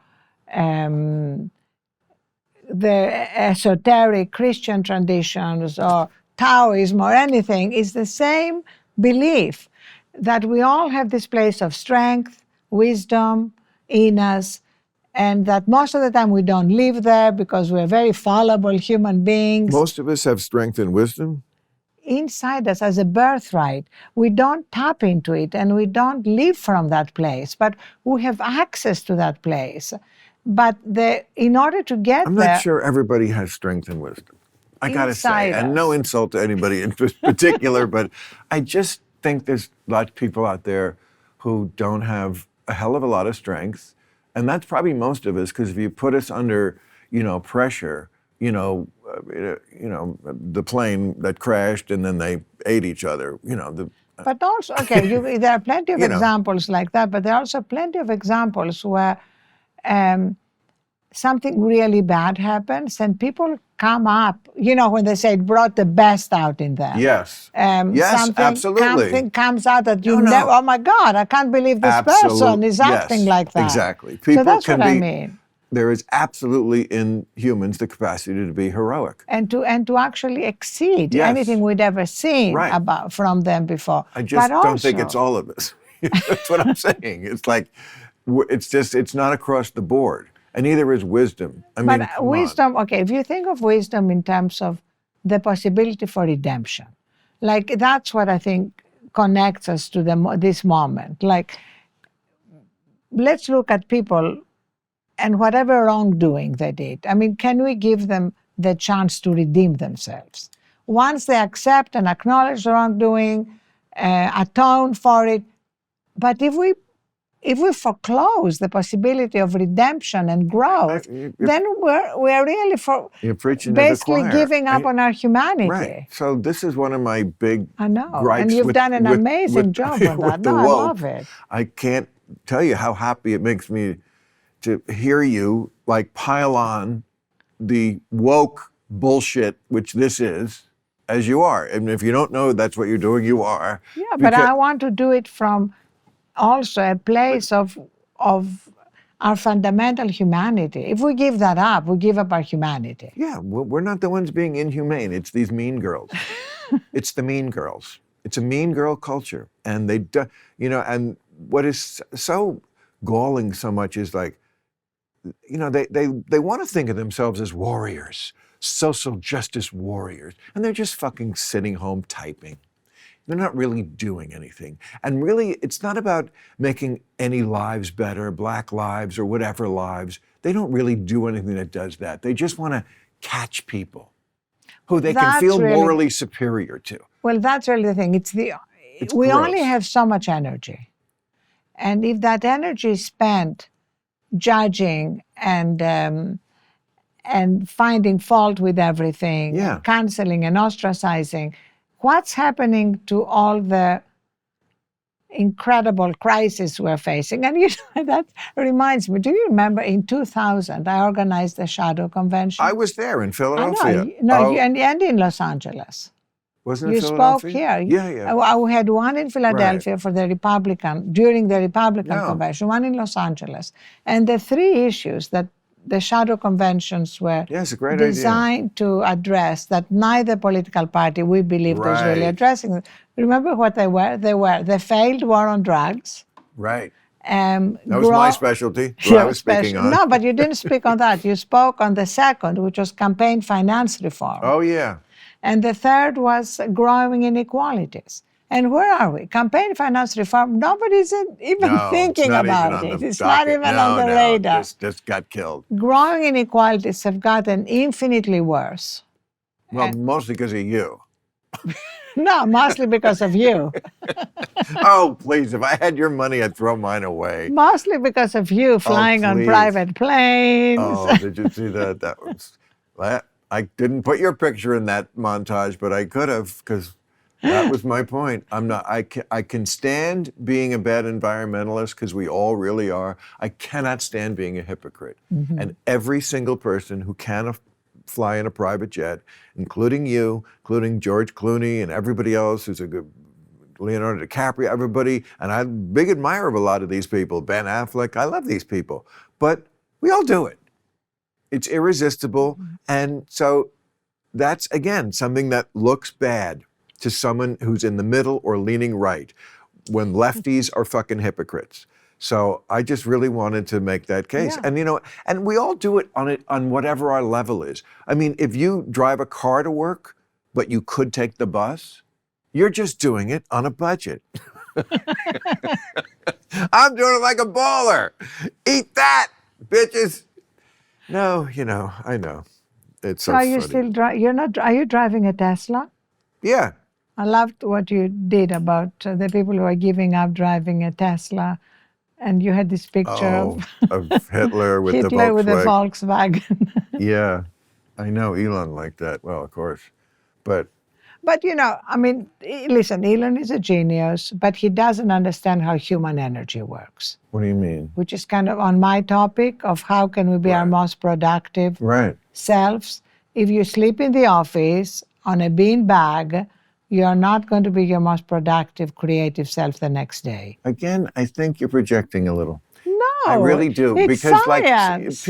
Speaker 2: the esoteric Christian traditions or Taoism or anything, is the same belief that we all have this place of strength, wisdom in us, and that most of the time we don't live there because we're very fallible human beings.
Speaker 1: Most of us have strength and wisdom
Speaker 2: Inside us as a birthright. We don't tap into it and we don't live from that place, but we have access to that place. But in order to get
Speaker 1: I'm
Speaker 2: there,
Speaker 1: not sure everybody has strength and wisdom. I gotta say,
Speaker 2: Inside
Speaker 1: and no
Speaker 2: us.
Speaker 1: insult to anybody in particular, but I just think there's lots of people out there who don't have a hell of a lot of strength, and that's probably most of us. Because if you put us under, you know, pressure, the plane that crashed and then they ate each other, you know.
Speaker 2: But also, okay, there are plenty of
Speaker 1: You know.
Speaker 2: examples like that, but there are also plenty of examples where something really bad happens and people come up, you know, when they say it brought the best out in them.
Speaker 1: Yes. Yes, absolutely.
Speaker 2: Something comes out that you
Speaker 1: No, no.
Speaker 2: never, oh my God, I can't believe this person is acting like that.
Speaker 1: Exactly.
Speaker 2: So that's what I mean.
Speaker 1: there is absolutely in humans the capacity to be heroic.
Speaker 2: And to actually exceed
Speaker 1: Yes.
Speaker 2: anything we'd ever seen
Speaker 1: Right.
Speaker 2: about from them before.
Speaker 1: I just
Speaker 2: But
Speaker 1: don't think it's
Speaker 2: also-
Speaker 1: all of us. That's what I'm saying. It's like, it's not across the board. And neither is wisdom. I mean,
Speaker 2: But
Speaker 1: come
Speaker 2: wisdom, okay, if you think of wisdom in terms of the possibility for redemption, like that's what I think connects us to this moment. Like, let's look at people and whatever wrongdoing they did. I mean, can we give them the chance to redeem themselves? Once they accept and acknowledge the wrongdoing, atone for it. But if we foreclose the possibility of redemption and growth, then we're really
Speaker 1: you're preaching to the
Speaker 2: basically
Speaker 1: choir.
Speaker 2: giving up on our humanity.
Speaker 1: Right. So this is one of my big
Speaker 2: I know,
Speaker 1: gripes
Speaker 2: and you've
Speaker 1: with,
Speaker 2: done an amazing job on that.
Speaker 1: with the
Speaker 2: No, I
Speaker 1: woke.
Speaker 2: love it.
Speaker 1: I can't tell you how happy it makes me to hear you like pile on the woke bullshit, which this is, as you are. And if you don't know that's what you're doing, you are.
Speaker 2: Yeah, but I want to do it from also a place of our fundamental humanity. If we give that up, we give up our humanity.
Speaker 1: Yeah, we're not the ones being inhumane. It's these mean girls. It's the mean girls. It's a mean girl culture. And they do, and what is so galling so much is like, they want to think of themselves as warriors, social justice warriors. And they're just fucking sitting home typing. They're not really doing anything. And really, it's not about making any lives better, Black lives or whatever lives. They don't really do anything that does that. They just want to catch people who they can feel morally superior to.
Speaker 2: Well, that's really the thing. We
Speaker 1: gross.
Speaker 2: only have so much energy. And if that energy is spent judging and finding fault with everything, and canceling and ostracizing, what's happening to all the incredible crises we're facing? And that reminds me, do you remember in 2000, I organized the Shadow Convention?
Speaker 1: I was there in Philadelphia.
Speaker 2: And in Los Angeles.
Speaker 1: Wasn't it
Speaker 2: You
Speaker 1: Philadelphia?
Speaker 2: spoke here.
Speaker 1: Yeah.
Speaker 2: We had one in Philadelphia for the during the Republican Convention, one in Los Angeles. And the three issues that the shadow conventions were designed to address that neither political party we believed was really addressing. Remember what they were? They were the failed war on drugs.
Speaker 1: Right. That was my specialty, what I was speaking on.
Speaker 2: No, but you didn't speak on that. You spoke on the second, which was campaign finance reform.
Speaker 1: Oh, yeah.
Speaker 2: And the third was growing inequalities. And where are we? Campaign finance reform, nobody's even thinking about it. It's not even on the radar.
Speaker 1: Just got killed.
Speaker 2: Growing inequalities have gotten infinitely worse.
Speaker 1: Well, mostly because of you.
Speaker 2: No, mostly because of you.
Speaker 1: Oh, please, if I had your money, I'd throw mine away.
Speaker 2: Mostly because of you flying on private planes.
Speaker 1: Oh, did you see that? That was, I didn't put your picture in that montage, but I could have, because that was my point. I can stand being a bad environmentalist, because we all really are. I cannot stand being a hypocrite. Mm-hmm. And every single person who can fly in a private jet, including you, including George Clooney and everybody else who's a good, Leonardo DiCaprio, everybody, and I'm a big admirer of a lot of these people, Ben Affleck, I love these people, but we all do it. It's irresistible, and so that's, again, something that looks bad to someone who's in the middle or leaning right, when lefties are fucking hypocrites. So I just really wanted to make that case. Yeah. And we all do it on whatever our level is. I mean, if you drive a car to work, but you could take the bus, you're just doing it on a budget. I'm doing it like a baller. Eat that, bitches. No, I know. It's so
Speaker 2: are you
Speaker 1: funny.
Speaker 2: Still are you driving a Tesla?
Speaker 1: Yeah.
Speaker 2: I loved what you did about the people who are giving up driving a Tesla. And you had this picture
Speaker 1: of Hitler with
Speaker 2: Hitler
Speaker 1: the
Speaker 2: with the Volkswagen.
Speaker 1: Yeah, I know Elon liked that. Well, of course. But
Speaker 2: listen, Elon is a genius, but he doesn't understand how human energy works.
Speaker 1: What do you mean?
Speaker 2: Which is kind of on my topic of how can we be our most productive selves. If you sleep in the office on a bean bag, you're not going to be your most productive, creative self the next day.
Speaker 1: Again, I think you're projecting a little. I really do.
Speaker 2: It's
Speaker 1: Because
Speaker 2: science.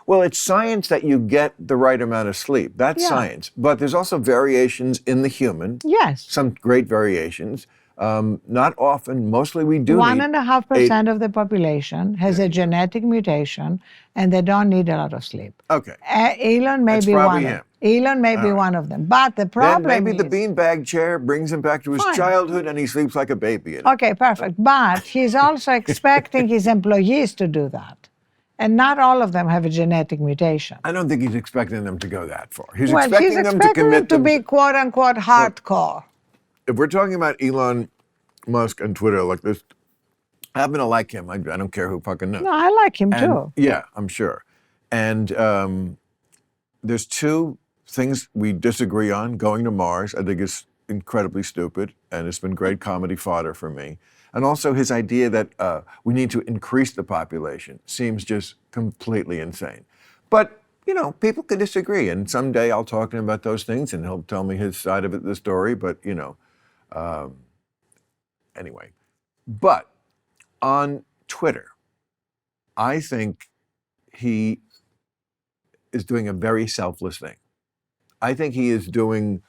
Speaker 1: it's science that you get the right amount of sleep. That's
Speaker 2: Yeah.
Speaker 1: science. But there's also variations in the human,
Speaker 2: Yes.
Speaker 1: some great variations. Not often, mostly we do need
Speaker 2: 1.5% of the population has a genetic mutation, and they don't need a lot of sleep.
Speaker 1: Okay.
Speaker 2: Elon may
Speaker 1: That's
Speaker 2: be
Speaker 1: probably
Speaker 2: one.
Speaker 1: him.
Speaker 2: Elon may be one of them. But the
Speaker 1: Then
Speaker 2: problem
Speaker 1: maybe the
Speaker 2: is,
Speaker 1: beanbag chair brings him back to his
Speaker 2: Fine.
Speaker 1: childhood and he sleeps like a baby in it.
Speaker 2: okay, perfect. But he's also expecting his employees to do that. And not all of them have a genetic mutation.
Speaker 1: I don't think he's expecting them to go that far. He's
Speaker 2: Well,
Speaker 1: expecting
Speaker 2: he's
Speaker 1: them to
Speaker 2: expecting
Speaker 1: commit
Speaker 2: them to be quote unquote hardcore.
Speaker 1: If we're talking about Elon Musk and Twitter like this, I happen to like him. I don't care who fucking knows.
Speaker 2: No, I like him
Speaker 1: And
Speaker 2: too.
Speaker 1: yeah, I'm sure. And there's two things we disagree on. Going to Mars, I think is incredibly stupid, and it's been great comedy fodder for me. And also his idea that we need to increase the population seems just completely insane. But, people can disagree, and someday I'll talk to him about those things, and he'll tell me his side of the story, but, anyway. But on Twitter, I think he is doing a very selfless thing. I think he is doing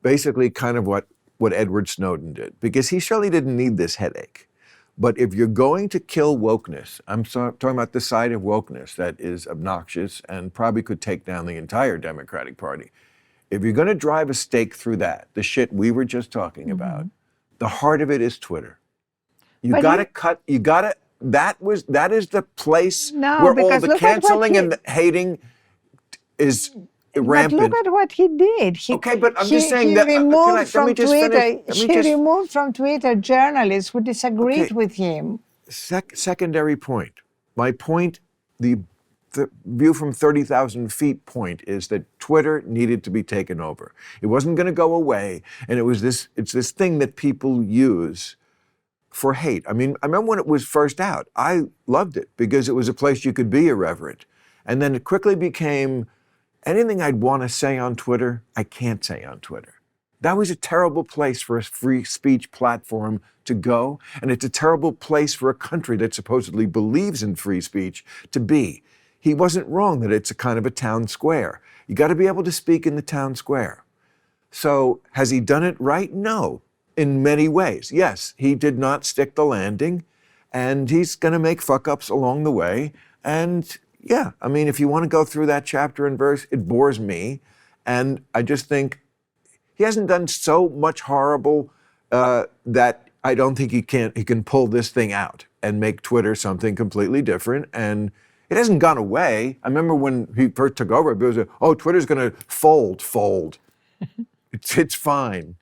Speaker 1: basically kind of what Edward Snowden did, because he surely didn't need this headache. But if you're going to kill wokeness, I'm talking about the side of wokeness that is obnoxious and probably could take down the entire Democratic Party. If you're going to drive a stake through that, the shit we were just talking about, the heart of it is Twitter. You got to cut, that is the place where all the canceling and the hating is rampant.
Speaker 2: But look at what he did.
Speaker 1: Okay, but I'm just saying that.
Speaker 2: He removed from Twitter journalists who disagreed with him.
Speaker 1: Secondary point. My point, the view from 30,000 feet point is that Twitter needed to be taken over. It wasn't going to go away, and it's this thing that people use for hate. I mean, I remember when it was first out, I loved it because it was a place you could be irreverent. And then it quickly became anything I'd want to say on Twitter, I can't say on Twitter. That was a terrible place for a free speech platform to go, and it's a terrible place for a country that supposedly believes in free speech to be. He wasn't wrong that it's a kind of a town square. You got to be able to speak in the town square. So has he done it right? No, in many ways. Yes, he did not stick the landing, and he's going to make fuck-ups along the way, and yeah, I mean, if you want to go through that chapter and verse, it bores me. And I just think he hasn't done so much horrible that I don't think he can pull this thing out and make Twitter something completely different. And it hasn't gone away. I remember when he first took over, it was, Twitter's going to fold. It's fine.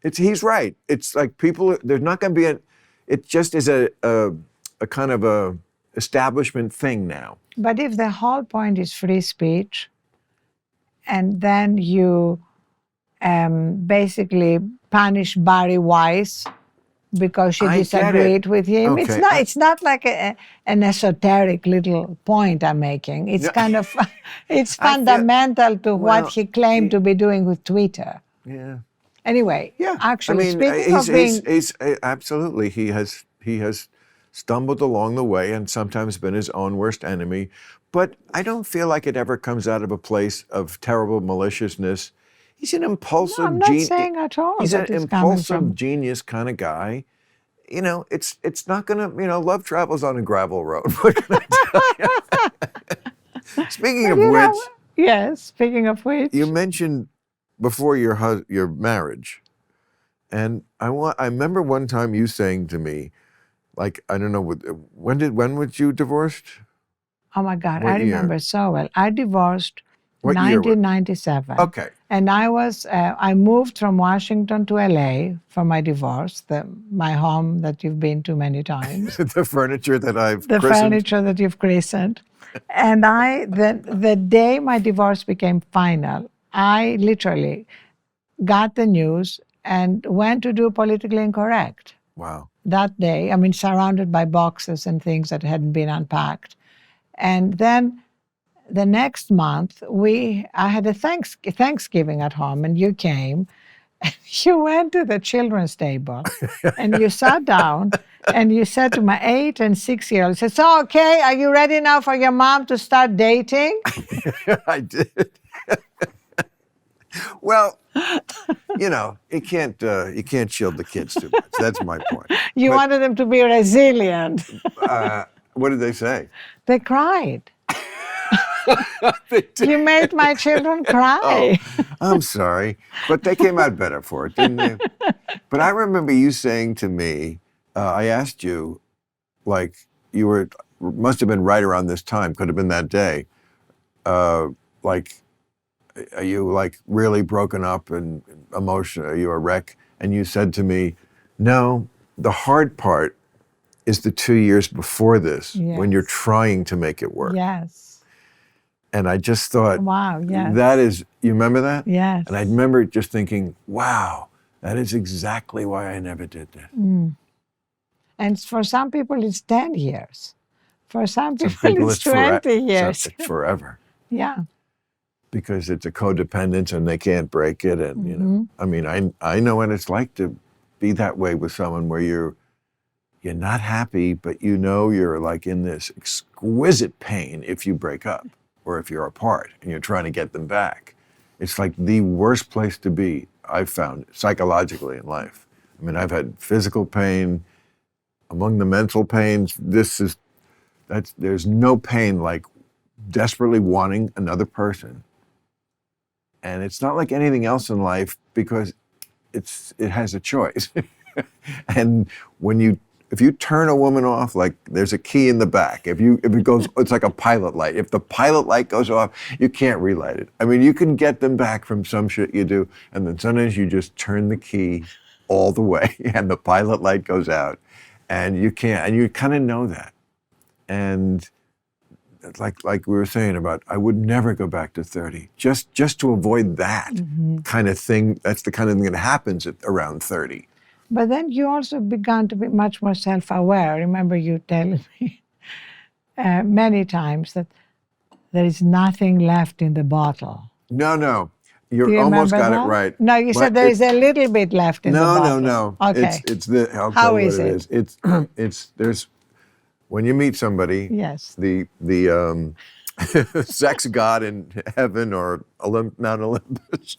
Speaker 1: He's right. It's like there's not going to be it just is a kind of a establishment thing now.
Speaker 2: But if the whole point is free speech, and then you basically punish Barry Weiss because she disagreed with him, okay. It's not like an esoteric little point I'm making. It's kind of it's fundamental to what he claimed to be doing with Twitter.
Speaker 1: Yeah.
Speaker 2: Anyway, actually, speaking of
Speaker 1: he's absolutely he has stumbled along the way and sometimes been his own worst enemy. But I don't feel like it ever comes out of a place of terrible maliciousness. He's an impulsive
Speaker 2: I'm not saying at all.
Speaker 1: He's an impulsive genius kind of guy. It's not going to, love travels on a gravel road. What can I tell you? Speaking of which.
Speaker 2: Yes, speaking of which.
Speaker 1: You mentioned before your marriage. And I remember one time you saying to me, like, I don't know, when was you divorced?
Speaker 2: Oh my God, I remember so well. I divorced 1997.
Speaker 1: Okay.
Speaker 2: And I moved from Washington to LA for my divorce, my home that you've been to many times.
Speaker 1: The furniture that I've
Speaker 2: christened. Furniture that you've christened. And the day my divorce became final, I literally got the news and went to do Politically Incorrect.
Speaker 1: Wow.
Speaker 2: That day, surrounded by boxes and things that hadn't been unpacked. And then the next month, I had a Thanksgiving at home, and you came. You went to the children's table and you sat down and you said to my 8 and 6-year-old, said, so, okay, are you ready now for your mom to start dating?
Speaker 1: I did. Well, you can't shield the kids too much. That's my point.
Speaker 2: You
Speaker 1: But
Speaker 2: wanted them to be resilient.
Speaker 1: what did they say?
Speaker 2: They cried.
Speaker 1: They did.
Speaker 2: You made my children
Speaker 1: Oh,
Speaker 2: cry.
Speaker 1: I'm sorry, but they came out better for it, didn't they? But I remember you saying to me, I asked you, like must have been right around this time, could have been that day, like, are you like really broken up and emotional? Are you a wreck? And you said to me, no, the hard part is the 2 years before this, when you're
Speaker 2: Yes.
Speaker 1: trying to make it work.
Speaker 2: Yes.
Speaker 1: And I just thought,
Speaker 2: Wow, yes.
Speaker 1: that is, you remember that?
Speaker 2: Yes.
Speaker 1: And I remember just thinking, wow, that is exactly why I never did that.
Speaker 2: And for some people, it's 10 years. For some
Speaker 1: Some
Speaker 2: people,
Speaker 1: people
Speaker 2: it's 20 years.
Speaker 1: It's forever.
Speaker 2: Yeah.
Speaker 1: Because it's a codependence and they can't break it. And, I mean, I know what it's like to be that way with someone where you're not happy, but you're like in this exquisite pain if you break up or if you're apart and you're trying to get them back. It's like the worst place to be, I've found, psychologically in life. I mean, I've had physical pain. Among the mental pains, there's no pain like desperately wanting another person. And it's not like anything else in life because it has a choice. And if you turn a woman off, like there's a key in the back. If it goes, it's like a pilot light. If the pilot light goes off, you can't relight it. I mean, you can get them back from some shit you do, and then sometimes you just turn the key all the way, and the pilot light goes out, and you can't. And you kind of know that. And like we were saying about, I would never go back to 30, just to avoid that kind of thing. That's the kind of thing that happens around 30.
Speaker 2: But then you also began to be much more self-aware. I remember you telling me many times that there is nothing left in the bottle.
Speaker 1: No.
Speaker 2: Do
Speaker 1: You
Speaker 2: you
Speaker 1: almost
Speaker 2: remember
Speaker 1: got
Speaker 2: that?
Speaker 1: it right.
Speaker 2: No, you said there is a little bit left in the bottle.
Speaker 1: No.
Speaker 2: Okay.
Speaker 1: I'll
Speaker 2: How
Speaker 1: tell you
Speaker 2: is
Speaker 1: what
Speaker 2: it?
Speaker 1: it is. There's when you meet somebody,
Speaker 2: Yes.
Speaker 1: the sex god in heaven or Mount Olympus,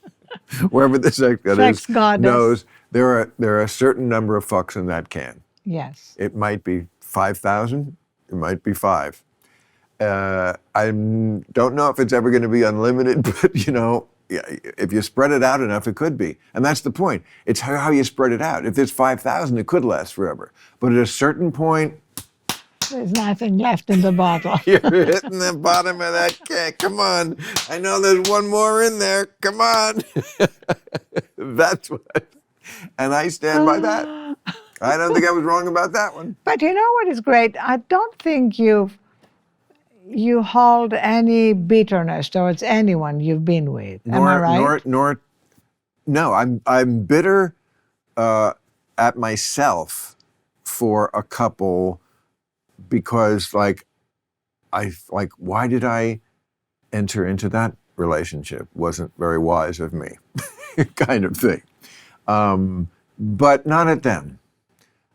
Speaker 1: wherever the sex god
Speaker 2: Sex
Speaker 1: is,
Speaker 2: goddess.
Speaker 1: knows there are a certain number of fucks in that can.
Speaker 2: Yes.
Speaker 1: It might be 5,000. It might be 5. I don't know if it's ever going to be unlimited, but if you spread it out enough, it could be. And that's the point. It's how you spread it out. If there's 5,000, it could last forever. But at a certain point,
Speaker 2: There's nothing left in the bottle.
Speaker 1: you're hitting the bottom of that can. Come on. I know there's one more in there. Come on. That's what. And I stand by that. I don't think I was wrong about that one.
Speaker 2: But you know what is great? I don't think you hold any bitterness towards anyone you've been with. Am I right?
Speaker 1: No, I'm bitter at myself for a couple because why did I enter into that relationship? Wasn't very wise of me, kind of thing. But not at them.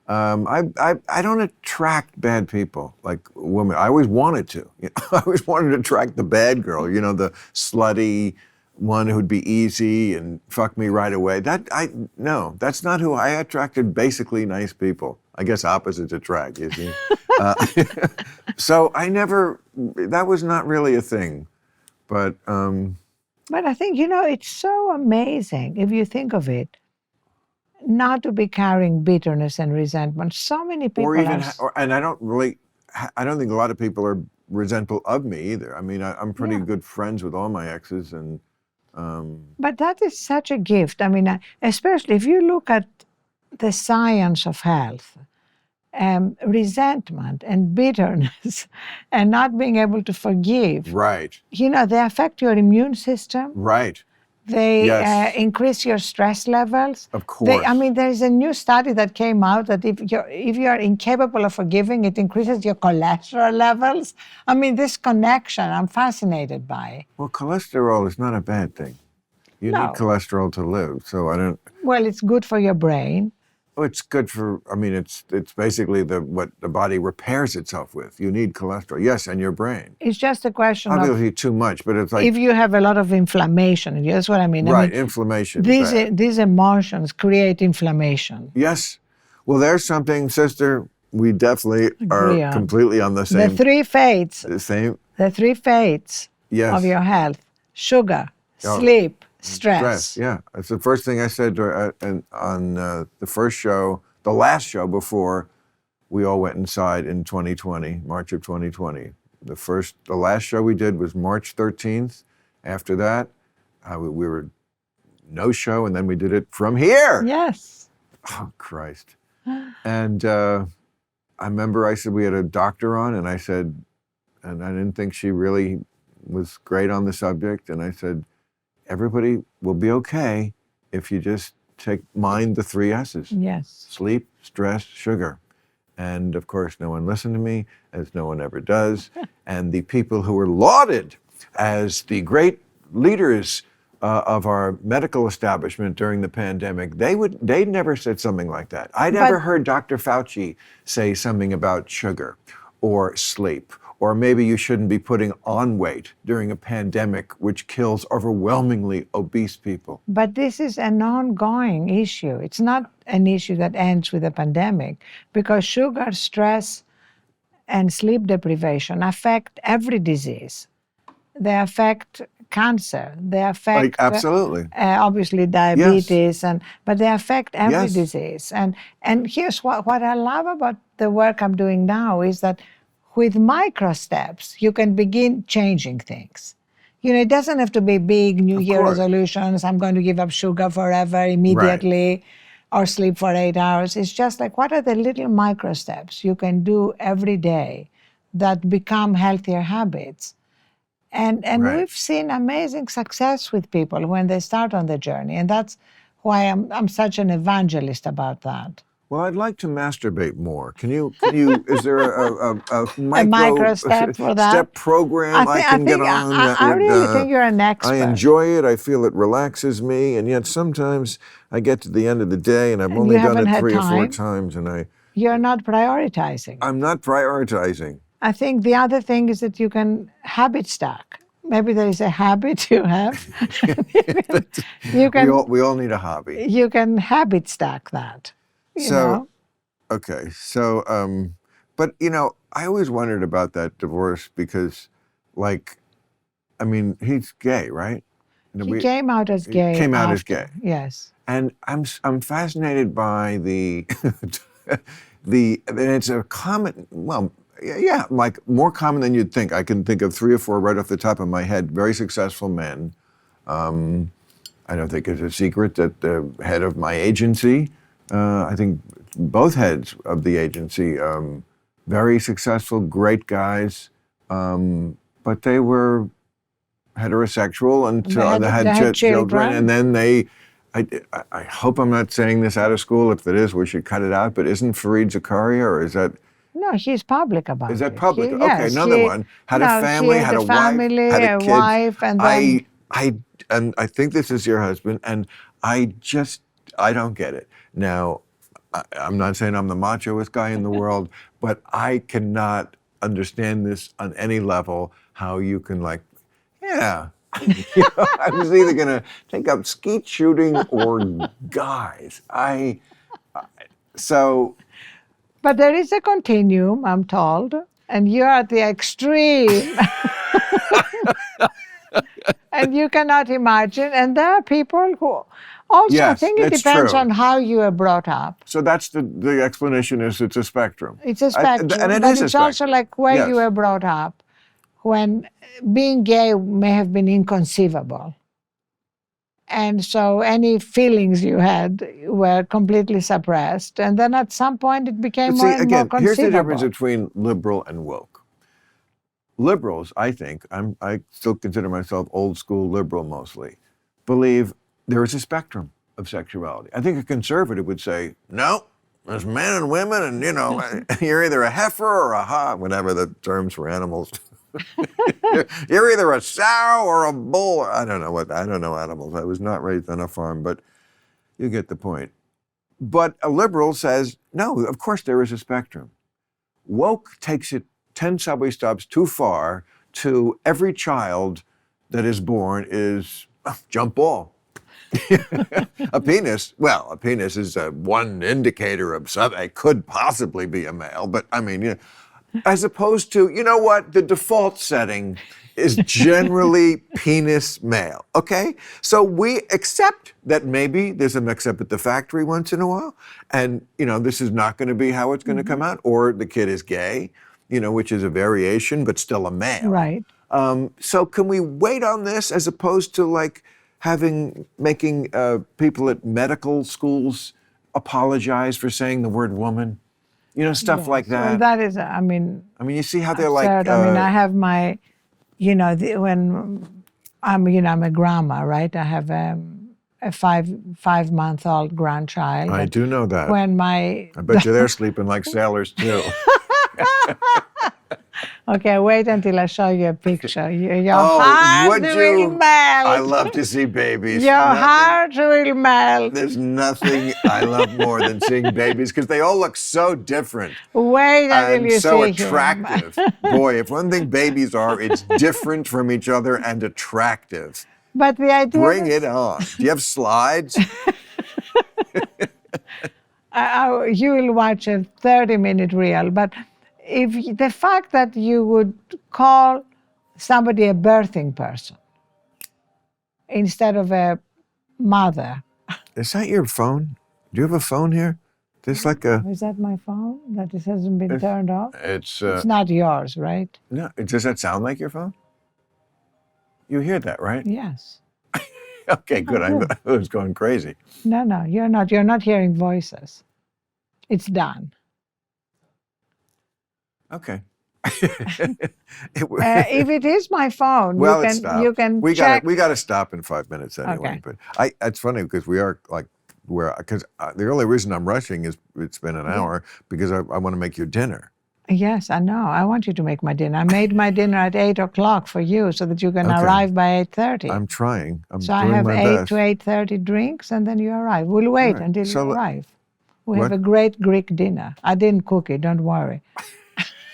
Speaker 1: I don't attract bad people like women. I always wanted to. I always wanted to attract the bad girl, the slutty one who'd be easy and fuck me right away. No, that's not who I attracted. Basically nice people. I guess opposites attract, you see. So that was not really a thing. But
Speaker 2: I think, it's so amazing if you think of it, not to be carrying bitterness and resentment. So many people
Speaker 1: and I don't think a lot of people are resentful of me either. I mean, I'm pretty good friends with all my exes and
Speaker 2: But that is such a gift. I mean, especially if you look at the science of health, resentment and bitterness and not being able to forgive.
Speaker 1: Right.
Speaker 2: They affect your immune system.
Speaker 1: Right.
Speaker 2: They
Speaker 1: Yes.
Speaker 2: increase your stress levels.
Speaker 1: Of course.
Speaker 2: There is a new study that came out that if you're incapable of forgiving, it increases your cholesterol levels. I mean, this connection, I'm fascinated by.
Speaker 1: Well, cholesterol is not a bad thing. You need
Speaker 2: No.
Speaker 1: cholesterol to live. So I don't.
Speaker 2: Well, it's good for your brain.
Speaker 1: Oh, it's good for. I mean, it's basically what the body repairs itself with. You need cholesterol, yes, and your brain.
Speaker 2: It's just a question of
Speaker 1: Obviously, too much, but it's like
Speaker 2: if you have a lot of inflammation. That's what I mean. I
Speaker 1: right
Speaker 2: mean,
Speaker 1: inflammation.
Speaker 2: these emotions create inflammation.
Speaker 1: Yes. Well, there's something, sister. We definitely
Speaker 2: Agree
Speaker 1: are
Speaker 2: on.
Speaker 1: completely on the
Speaker 2: The
Speaker 1: same.
Speaker 2: three fates.
Speaker 1: The same.
Speaker 2: The three fates
Speaker 1: Yes.
Speaker 2: of your health: sugar,
Speaker 1: Oh,
Speaker 2: sleep, stress.
Speaker 1: Yeah, that's the first thing I said on the first show, the last show before we all went inside in 2020, March of 2020. The last show we did was March 13th. After that, we were no show, and then we did it from here.
Speaker 2: Yes.
Speaker 1: Oh, Christ. And I remember I said we had a doctor on, and I said, and I didn't think she really was great on the subject, and I said, everybody will be okay if you just mind the three S's.
Speaker 2: Yes.
Speaker 1: Sleep, stress, sugar. And of course, no one listened to me, as no one ever does. And the people who were lauded as the great leaders of our medical establishment during the pandemic, they never said something like that. I never heard Dr. Fauci say something about sugar or sleep, or maybe you shouldn't be putting on weight during a pandemic which kills overwhelmingly obese people.
Speaker 2: But this is an ongoing issue. It's not an issue that ends with a pandemic, because sugar, stress, and sleep deprivation affect every disease. They affect cancer. They affect
Speaker 1: absolutely.
Speaker 2: Obviously diabetes,
Speaker 1: Yes.
Speaker 2: but they affect every
Speaker 1: Yes.
Speaker 2: disease. And here's what I love about the work I'm doing now is that with micro steps, you can begin changing things. It doesn't have to be big New Year resolutions. I'm going to give up sugar forever immediately, or sleep for 8 hours. It's just like, what are the little micro steps you can do every day that become healthier habits? And we've seen amazing success with people when they start on the journey. And that's why I'm such an evangelist about that.
Speaker 1: Well, I'd like to masturbate more. Can you? Is there a
Speaker 2: micro step for that?
Speaker 1: Step program I can get on?
Speaker 2: I really think you're an expert.
Speaker 1: I enjoy it. I feel it relaxes me, and yet sometimes I get to the end of the day, and I've only done it 3 or 4 times, and
Speaker 2: You're not prioritizing.
Speaker 1: I'm not prioritizing.
Speaker 2: I think the other thing is that you can habit stack. Maybe there is a habit you have. you can.
Speaker 1: We all need a hobby.
Speaker 2: You can habit stack that. You know?
Speaker 1: Okay. So, but I always wondered about that divorce because, he's gay, right?
Speaker 2: He came out as gay.
Speaker 1: He came out
Speaker 2: after.
Speaker 1: as gay.
Speaker 2: Yes.
Speaker 1: And I'm fascinated by the and it's a common, yeah, like more common than you'd think. I can think of 3 or 4 right off the top of my head, very successful men. I don't think it's a secret that the head of my agency, I think both heads of the agency, very successful, great guys, but they were heterosexual until they had children, and then I hope I'm not saying this out of school. If it is, we should cut it out. But isn't Fareed Zakaria, or is that?
Speaker 2: No, he's public about it.
Speaker 1: Is that public? Okay,
Speaker 2: yes,
Speaker 1: another one. Had a family, had a
Speaker 2: wife, and then
Speaker 1: and I think this is your husband, and I don't get it. Now, I'm not saying I'm the machoest guy in the world, but I cannot understand this on any level, how you can I was either going to take up skeet shooting or guys.
Speaker 2: But there is a continuum, I'm told, and you're at the extreme. And you cannot imagine. And there are people who also,
Speaker 1: yes,
Speaker 2: I think it depends
Speaker 1: true.
Speaker 2: on how you are brought up.
Speaker 1: So that's the explanation is it's a spectrum.
Speaker 2: It's a spectrum.
Speaker 1: And
Speaker 2: it's also like where you were brought up, when being gay may have been inconceivable. And so any feelings you had were completely suppressed. And then at some point it became more and more conceivable.
Speaker 1: Here's the difference between liberal and woke. Liberals, I think, I still consider myself old school liberal mostly, believe there is a spectrum of sexuality. I think a conservative would say, no, there's men and women, and you're either a heifer or a hog, whatever the terms for animals You're either a sow or a bull. I don't know animals. I was not raised on a farm, but you get the point. But a liberal says, no, of course there is a spectrum. Woke takes it 10 subway stops too far to every child that is born is jump ball. A penis is one indicator of something. It could possibly be a male, but I mean, as opposed to, you know what, the default setting is generally penis male, okay? So we accept that maybe there's a mix-up at the factory once in a while, and, this is not going to be how it's going to come out, or the kid is gay, which is a variation, but still a male.
Speaker 2: Right.
Speaker 1: So can we wait on this as opposed to making people at medical schools apologize for saying the word woman? Stuff like that.
Speaker 2: Well, that is, I mean,
Speaker 1: you see how they're
Speaker 2: absurd. I have my, when I'm a grandma, right? I have a 5-month-old grandchild.
Speaker 1: I do know that.
Speaker 2: I
Speaker 1: bet you they're sleeping like sailors too.
Speaker 2: Okay, wait until I show you a picture. Your heart will melt.
Speaker 1: I love to see babies.
Speaker 2: Your heart will melt.
Speaker 1: There's nothing I love more than seeing babies because they all look so different.
Speaker 2: Wait until you
Speaker 1: so
Speaker 2: see
Speaker 1: attractive. Boy, if one thing babies are, it's different from each other and attractive.
Speaker 2: But the idea
Speaker 1: Bring it on. Do you have slides?
Speaker 2: You will watch a 30-minute reel, but if the fact that you would call somebody a birthing person instead of a mother.
Speaker 1: Is that your phone? Do you have a phone here? There's like a...
Speaker 2: Is that my phone? That it hasn't been turned off?
Speaker 1: It's
Speaker 2: not yours, right?
Speaker 1: No. Does that sound like your phone? You hear that, right?
Speaker 2: Yes.
Speaker 1: Okay, good. I was going crazy.
Speaker 2: No, you're not. You're not hearing voices. It's done.
Speaker 1: Okay.
Speaker 2: If it is my phone, you can check.
Speaker 1: We got to stop in 5 minutes anyway.
Speaker 2: Okay.
Speaker 1: But it's funny because we are because the only reason I'm rushing is it's been an hour because I want to make you dinner.
Speaker 2: Yes, I know. I want you to make my dinner. I made my dinner at 8:00 for you so that you can arrive by 8:30.
Speaker 1: I'm trying. I'm
Speaker 2: so
Speaker 1: doing
Speaker 2: I have
Speaker 1: my
Speaker 2: 8
Speaker 1: best.
Speaker 2: to 8:30 drinks, and then you arrive. We'll wait until you arrive. We have a great Greek dinner. I didn't cook it. Don't worry.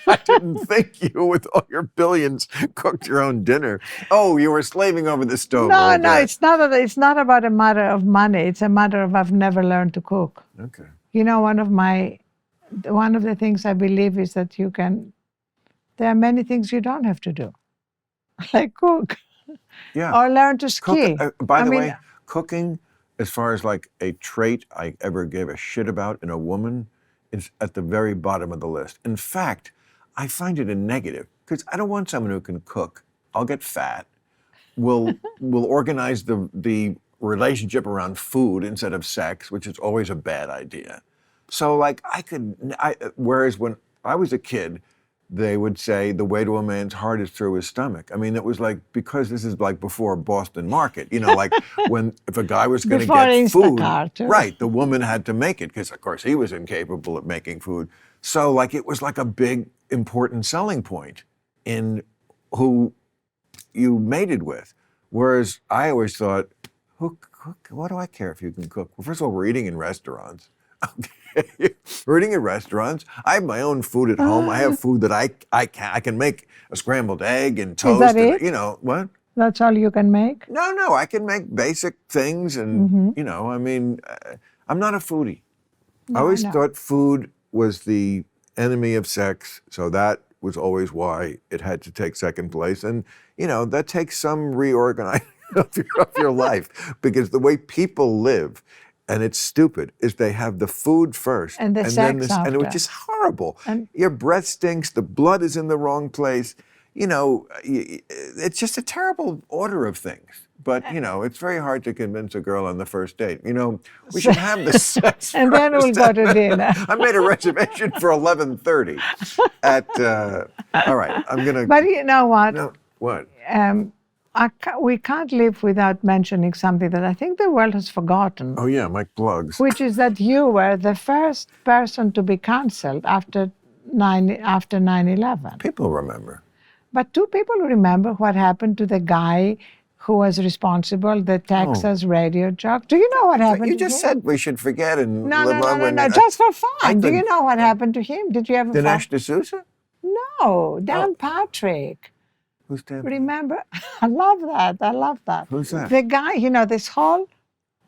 Speaker 1: I didn't think you, with all your billions, cooked your own dinner. Oh, you were slaving over the stove.
Speaker 2: No, it's not. It's not about a matter of money. It's a matter of I've never learned to cook.
Speaker 1: Okay.
Speaker 2: One of the things I believe is that there are many things you don't have to do, like cook.
Speaker 1: Yeah.
Speaker 2: Or learn to ski.
Speaker 1: By the way, cooking, as far as like a trait I ever gave a shit about in a woman, is at the very bottom of the list. In fact, I find it a negative because I don't want someone who can cook. I'll get fat. Will organize the relationship around food instead of sex, which is always a bad idea. So like whereas when I was a kid, they would say the way to a man's heart is through his stomach. I mean, it was like, because this is like before Boston Market, like if a guy was going to get food, right, the woman had to make it because of course he was incapable of making food. So like it was like a big important selling point in who you mated with. Whereas I always thought, what do I care if you can cook? Well, first of all, we're eating in restaurants. Okay. We're eating in restaurants. I have my own food at home. I have food that I can make a scrambled egg and toast.
Speaker 2: Is that it?
Speaker 1: What?
Speaker 2: That's all you can make?
Speaker 1: No, I can make basic things and, I mean, I'm not a foodie. I always thought food was the enemy of sex, so that was always why it had to take second place. And, that takes some reorganizing of your life because the way people live, and it's stupid, is they have the food first.
Speaker 2: And the sex after.
Speaker 1: And it was just horrible. Your breath stinks, the blood is in the wrong place. It's just a terrible order of things. But, it's very hard to convince a girl on the first date. We should have the sex
Speaker 2: and
Speaker 1: first.
Speaker 2: then we'll go to dinner.
Speaker 1: I made a reservation for 11:30 at, all right, I'm going to.
Speaker 2: But you know what?
Speaker 1: No, what?
Speaker 2: We can't live without mentioning something that I think the world has forgotten.
Speaker 1: Oh, yeah, Mike Plugs.
Speaker 2: Which is that you were the first person to be canceled after 9/11.
Speaker 1: People remember.
Speaker 2: But do people remember what happened to the guy who was responsible, the Texas radio jock? Do you know what happened
Speaker 1: You
Speaker 2: to
Speaker 1: just
Speaker 2: him?
Speaker 1: said we should forget and
Speaker 2: No,
Speaker 1: live
Speaker 2: no, no,
Speaker 1: on
Speaker 2: no,
Speaker 1: when
Speaker 2: no, just for fun. Do you
Speaker 1: think-
Speaker 2: know what happened to him? Did you ever
Speaker 1: Dinesh D'Souza?
Speaker 2: No, Dan Patrick.
Speaker 1: Who's Dan?
Speaker 2: Remember? I love that. I love that.
Speaker 1: Who's that?
Speaker 2: The guy, this whole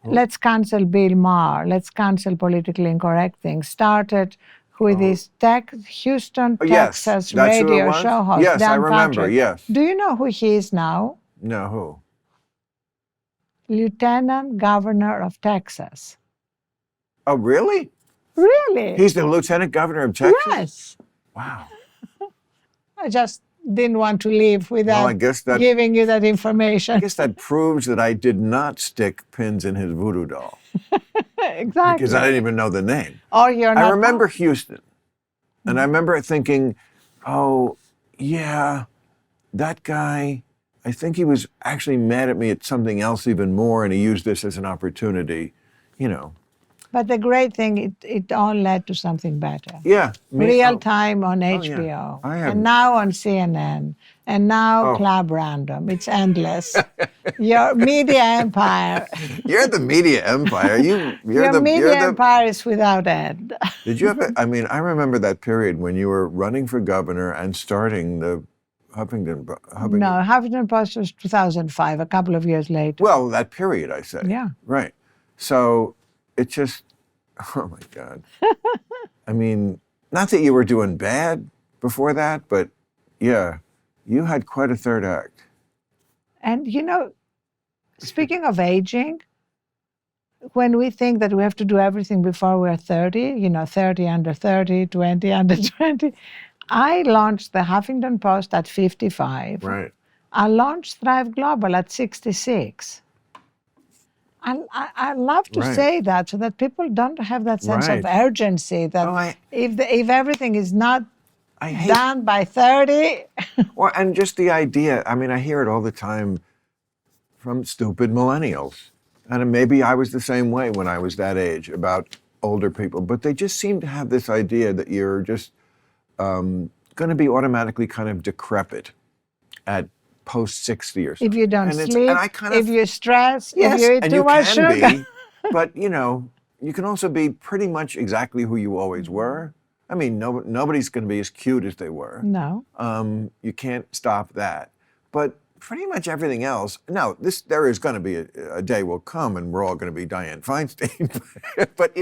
Speaker 2: let's cancel Bill Maher, let's cancel politically incorrect things started with this Houston,
Speaker 1: Yes,
Speaker 2: Texas
Speaker 1: that's who it
Speaker 2: radio
Speaker 1: was?
Speaker 2: show host,
Speaker 1: Yes, I
Speaker 2: Dan
Speaker 1: remember,
Speaker 2: Patrick.
Speaker 1: yes.
Speaker 2: Do you know who he is now?
Speaker 1: No, who?
Speaker 2: Lieutenant Governor of Texas.
Speaker 1: Oh, really?
Speaker 2: Really?
Speaker 1: He's the Lieutenant Governor of Texas?
Speaker 2: Yes.
Speaker 1: Wow.
Speaker 2: I just didn't want to leave without
Speaker 1: I guess that-
Speaker 2: giving you that information.
Speaker 1: I guess that proves that I did not stick pins in his voodoo doll
Speaker 2: Exactly.
Speaker 1: because I didn't even know the name.
Speaker 2: Or you're not.
Speaker 1: I remember Houston, and I remember thinking, oh, yeah, that guy, I think he was actually mad at me at something else even more, and he used this as an opportunity,
Speaker 2: But the great thing, it all led to something better.
Speaker 1: Yeah.
Speaker 2: Real time on HBO,
Speaker 1: I have-
Speaker 2: and now on CNN, and now
Speaker 1: Oh.
Speaker 2: Club Random. It's endless. Your media empire.
Speaker 1: You're the media empire. You're
Speaker 2: Your
Speaker 1: the
Speaker 2: media
Speaker 1: you're the,
Speaker 2: empire is without end.
Speaker 1: Did you ever? I mean, I remember that period when you were running for governor and starting the Huffington.
Speaker 2: No, Huffington Post was 2005, a couple of years later.
Speaker 1: Well, that period, I say.
Speaker 2: Yeah.
Speaker 1: Right. So it just, oh my God. I mean, not that you were doing bad before that, but yeah, you had quite a third act.
Speaker 2: And speaking of aging, when we think that we have to do everything before we're 30, 30 under 30, 20 under 20, I launched the Huffington Post at 55.
Speaker 1: Right.
Speaker 2: I launched Thrive Global at 66. I love to
Speaker 1: Right.
Speaker 2: say that so that people don't have that sense of
Speaker 1: Right.
Speaker 2: urgency that
Speaker 1: Oh,
Speaker 2: if everything is not
Speaker 1: I hate
Speaker 2: done by 30,
Speaker 1: Well, and just the idea, I mean, I hear it all the time from stupid millennials. And maybe I was the same way when I was that age about older people, but they just seem to have this idea that you're just going to be automatically kind of decrepit at post 60 or something.
Speaker 2: if you don't
Speaker 1: And
Speaker 2: sleep,
Speaker 1: and I kind of,
Speaker 2: if you stress,
Speaker 1: yes,
Speaker 2: if you eat
Speaker 1: and
Speaker 2: too
Speaker 1: you
Speaker 2: much
Speaker 1: can
Speaker 2: sugar.
Speaker 1: be, but you can also be pretty much exactly who you always were. I mean, nobody's going to be as cute as they were.
Speaker 2: No.
Speaker 1: You can't stop that. But pretty much everything else, no, there is going to be a day will come and we're all going to be Dianne Feinstein. But,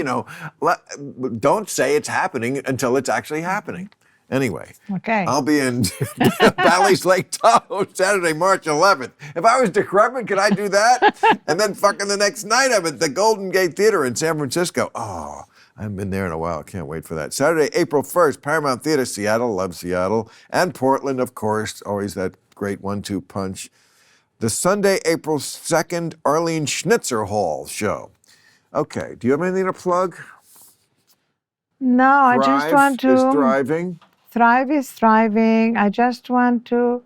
Speaker 1: don't say it's happening until it's actually happening. Anyway,
Speaker 2: Okay.
Speaker 1: I'll be in Bally's Lake Tahoe Saturday, March 11th. If I was decrepit, could I do that? And then fucking the next night I'm at the Golden Gate Theater in San Francisco. Oh, I haven't been there in a while. Can't wait for that. Saturday, April 1st, Paramount Theater, Seattle. Love Seattle. And Portland, of course. Always that great 1-2 punch. The Sunday, April 2nd, Arlene Schnitzer Hall show. Okay. Do you have anything to plug?
Speaker 2: No, I just
Speaker 1: Thrive
Speaker 2: want to.
Speaker 1: is thriving.
Speaker 2: Thrive is thriving. I just want to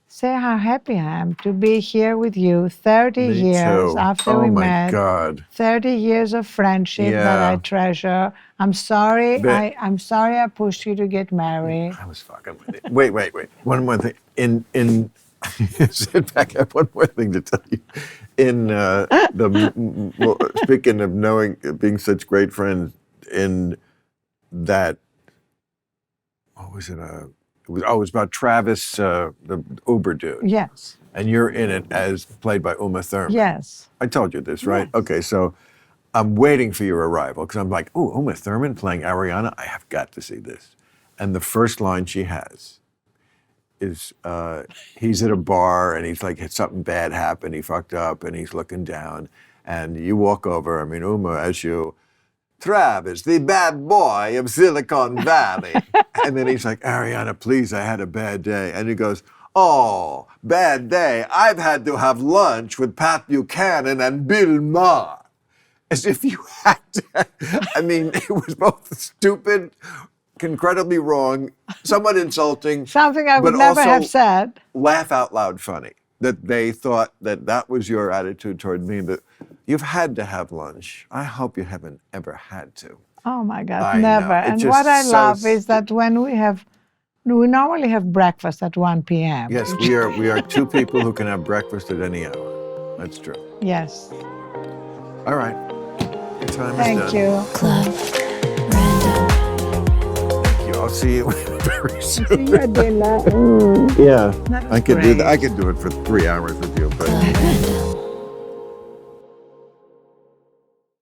Speaker 2: say how happy I am to be here with you 30
Speaker 1: Me
Speaker 2: years
Speaker 1: too.
Speaker 2: after
Speaker 1: Oh
Speaker 2: we
Speaker 1: my
Speaker 2: met.
Speaker 1: God.
Speaker 2: 30 years of friendship that I
Speaker 1: Yeah.
Speaker 2: treasure. I'm sorry.
Speaker 1: But-
Speaker 2: I'm sorry I pushed you to get married.
Speaker 1: I was fucking with it. Wait. One more thing. Sit back. I have one more thing to tell you. Speaking of being such great friends, in that, what was it? It was about Travis, the Uber dude.
Speaker 2: Yes.
Speaker 1: And you're in it as played by Uma Thurman.
Speaker 2: Yes.
Speaker 1: I told you this, right?
Speaker 2: Yes.
Speaker 1: Okay, so I'm waiting for your arrival because I'm like, oh, Uma Thurman playing Arianna. I have got to see this. And the first line she has is he's at a bar and he's like, had something bad happen. He fucked up and he's looking down. And you walk over, Uma, as you, Travis, the bad boy of Silicon Valley. And then he's like, Arianna, please, I had a bad day. And he goes, oh, bad day. I've had to have lunch with Pat Buchanan and Bill Maher. As if you had to. It was both stupid, incredibly wrong, somewhat insulting.
Speaker 2: Something I would
Speaker 1: but
Speaker 2: never
Speaker 1: also
Speaker 2: have said.
Speaker 1: Laugh out loud funny. That they thought that was your attitude toward me, that you've had to have lunch. I hope you haven't ever had to.
Speaker 2: Oh my God,
Speaker 1: I
Speaker 2: never.
Speaker 1: know. It's
Speaker 2: And
Speaker 1: just
Speaker 2: what I
Speaker 1: so
Speaker 2: love is that when we have We normally have breakfast at 1 p.m.
Speaker 1: Yes, we are two people who can have breakfast at any hour. That's true.
Speaker 2: Yes.
Speaker 1: All right. Your time is
Speaker 2: Thank
Speaker 1: done.
Speaker 2: you.
Speaker 3: Club Random.
Speaker 1: Thank you. I'll see you very soon.
Speaker 2: See you at dinner.
Speaker 1: Yeah,
Speaker 2: That was
Speaker 1: I could do that.
Speaker 2: great.
Speaker 1: I could do it for 3 hours with you, but.
Speaker 3: Club Random.